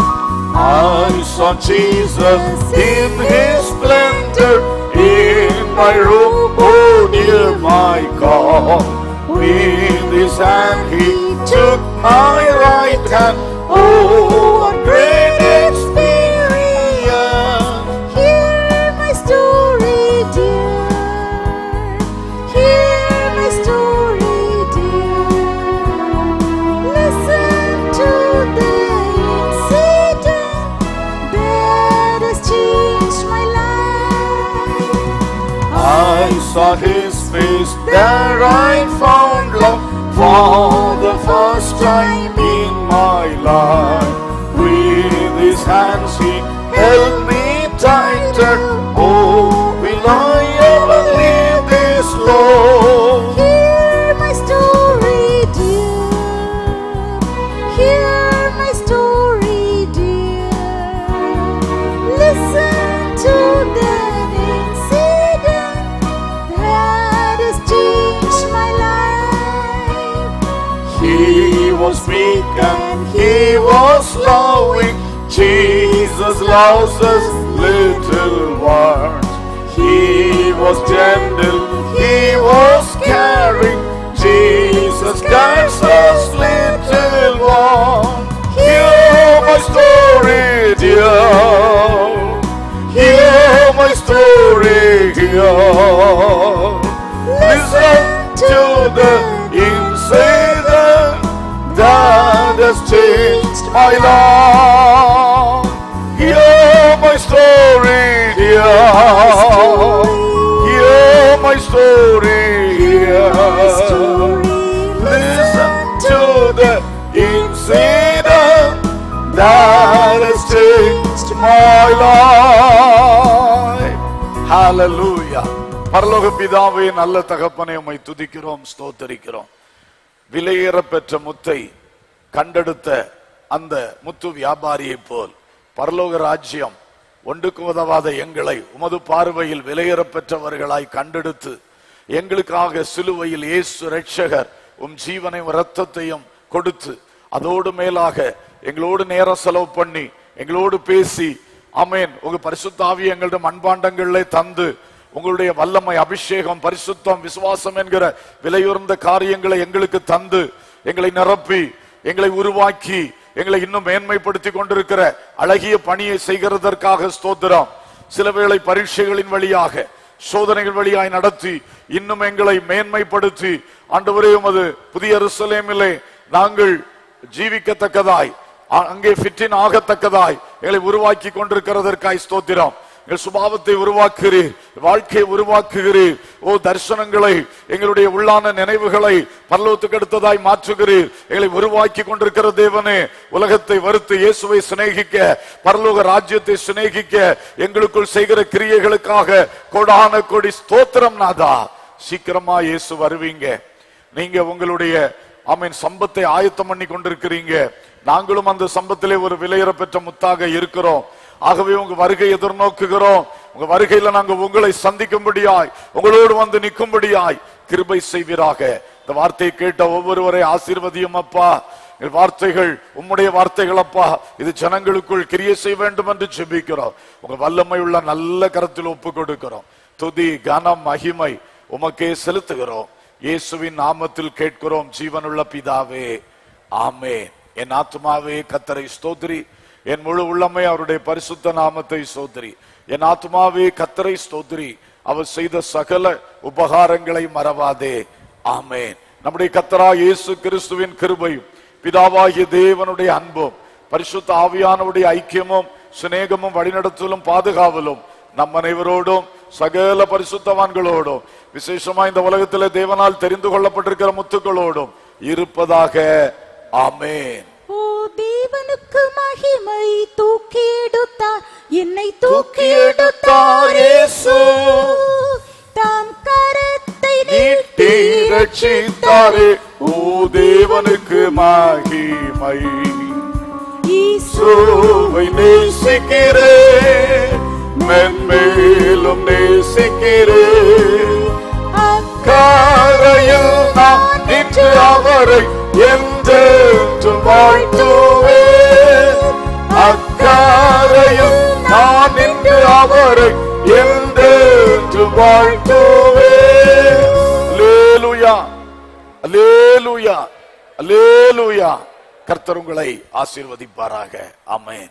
I saw Jesus in his splendor in my room, oh dear my God. With his hand he took my right hand, oh what great experience. Hear my story, dear. Hear my story, dear. Listen to the incident that has changed my life. I saw his face, there I found love for the first time in my life. With his hands he held me tighter, oh will I ever leave this Lord. Hear my story, dear. Hear my story, dear. Listen to that incident that has changed my life. He was meek and he was loving, Jesus loves us little ones. He was gentle, he was caring, Jesus guides us little ones. Hear my story, dear. Hear my story, dear. Listen to the incident that has changed my life. Hear my story, dear. Hear my story, dear. Listen to the incident that has changed my life. Hallelujah. பரலோக பிதாவே, நல்ல தகப்பனே, உம்மை துதிக்கிறோம், ஸ்தோத்தரிக்கிறோம். விலையேற பெற்ற முத்தை கண்டெடுத்த அந்த முத்து வியாபாரியை போல் பரலோக ராஜ்யம் ஒன்றுக்கு உதவாத எங்களை உமது பார்வையில் விலையேற பெற்றவர்களாய் கண்டெடுத்து எங்களுக்காக சிலுவையில் இயேசு இரட்சகர் உம் ஜீவனையும் இரத்தத்தையும் கொடுத்து அதோடு மேலாக எங்களோடு நேரம் செலவு பண்ணி எங்களோடு பேசி ஆமென் உங்க பரிசுத்த ஆவியை எங்களுடைய மண்பாண்டங்களிலே தந்து உங்களுடைய வல்லமை, அபிஷேகம், பரிசுத்தம், விசுவாசம் என்கிற விலையுறந்த காரியங்களை எங்களுக்கு தந்து எங்களை நிரப்பி எங்களை உருவாக்கி எங்களை இன்னும் மேன்மைப்படுத்தி கொண்டிருக்கிற அழகிய பணியை செய்கிறதற்காக ஸ்தோத்திரம். சில வேளை பரீட்சைகளின் வழியாக சோதனைகள் வழியாய் நடத்தி இன்னும் எங்களை மேன்மைப்படுத்தி ஆண்டவரே உமது புதிய எருசலேமிலே நாங்கள் ஜீவிக்கத்தக்கதாய் அங்கே ஃபிட்டின் ஆகத்தக்கதாய் எங்களை உருவாக்கி கொண்டிருக்கிறதற்காய் ஸ்தோத்திரம். எங்கள் சுபாவத்தை உருவாக்குகிறீர், வாழ்க்கையை உருவாக்குகிறீர். ஓ தரிசனங்களை, எங்களுடைய உள்ளான நினைவுகளை பரலோகத்துக்கு அடுத்ததாய் மாற்றுகிறீர். எங்களை உருவாக்கி கொண்டிருக்கிற தேவனே, உலகத்தை வெறுத்து இயேசுவை சிநேகிக்க, பரலோக ராஜ்யத்தை சிநேகிக்க எங்களுக்குள் செய்கிற கிரியைகளுக்காக கோடான கோடி ஸ்தோத்திரம் நாதா. சீக்கிரமா இயேசு வருவீங்க. நீங்க உங்களுடைய சம்பத்தை ஆயத்தம் பண்ணி கொண்டிருக்கிறீங்க. நாங்களும் அந்த சம்பத்திலே ஒரு விலையேற பெற்ற முத்தாக இருக்கிறோம். ஆகவே உங்க வருகை எதிர்நோக்குகிறோம். உங்க வருகையில நாங்க உங்களை சந்திக்கும்படியாய், உங்களோடு வந்து நிற்கும்படியாய் கிருபை செய்வீராக. இந்த வார்த்தையை கேட்ட ஒவ்வொருவரை ஆசீர்வதியும் அப்பா. வார்த்தைகள் உம்முடைய வார்த்தைகள் அப்பா, இது ஜனங்களுக்குள் கிரியை செய்ய வேண்டும் என்று ஜெபிக்கிறோம். உங்க வல்லமை உள்ள நல்ல கரத்தில் ஒப்பு கொடுக்கிறோம். துதி, கனம், மகிமை உமக்கே செலுத்துகிறோம். இயேசுவின் நாமத்தில் கேட்கிறோம் ஜீவனுள்ள பிதாவே, ஆமென். என் ஆத்துமாவே கர்த்தரை ஸ்தோத்திரி, என் முழு உள்ளமே அவருடைய பரிசுத்த நாமத்தை ஸ்தோத்திரி. என் ஆத்துமாவே கர்த்தரை ஸ்தோத்திரி, அவர் செய்த சகல உபகாரங்களை மறவாதே, ஆமென். நம்முடைய கர்த்தராகிய இயேசு கிறிஸ்துவின் கிருபையும் பிதாவாகிய தேவனுடைய அன்பும் பரிசுத்த ஆவியானவருடைய ஐக்கியமும் சிநேகமும் வழிநடத்தலும் பாதுகாவலும் நம் அனைவரோடும் சகல பரிசுத்தவான்களோடும் விசேஷமா இந்த உலகத்தில் தேவனால் தெரிந்து கொள்ளப்பட்டிருக்கிற முத்துக்களோடும் இருப்பதாக, ஆமென். ஓ தேவனுக்கு மகிமை, தூக்கி எடுத்தார் என்னை, தூக்கி எடுத்தார் இயேசு. தாம் கரத்தை நீட்டி ரட்சித்தாரே. ஓ தேவனுக்கு மகிமை, இயேசுவை நேசிக்கிறேன், மென்மேலும் நேசிக்கிறேன். அக்கரையில் நான் நின்று அவரை என்று என்று வாழ்த்துவேன். அக்கரையில் நான் நின்று அவரை என்று வாழ்த்துவேன். அல்லேலூயா, அல்லேலூயா, அல்லேலூயா. கர்த்தர் உங்களை ஆசீர்வதிப்பாராக. ஆமென்.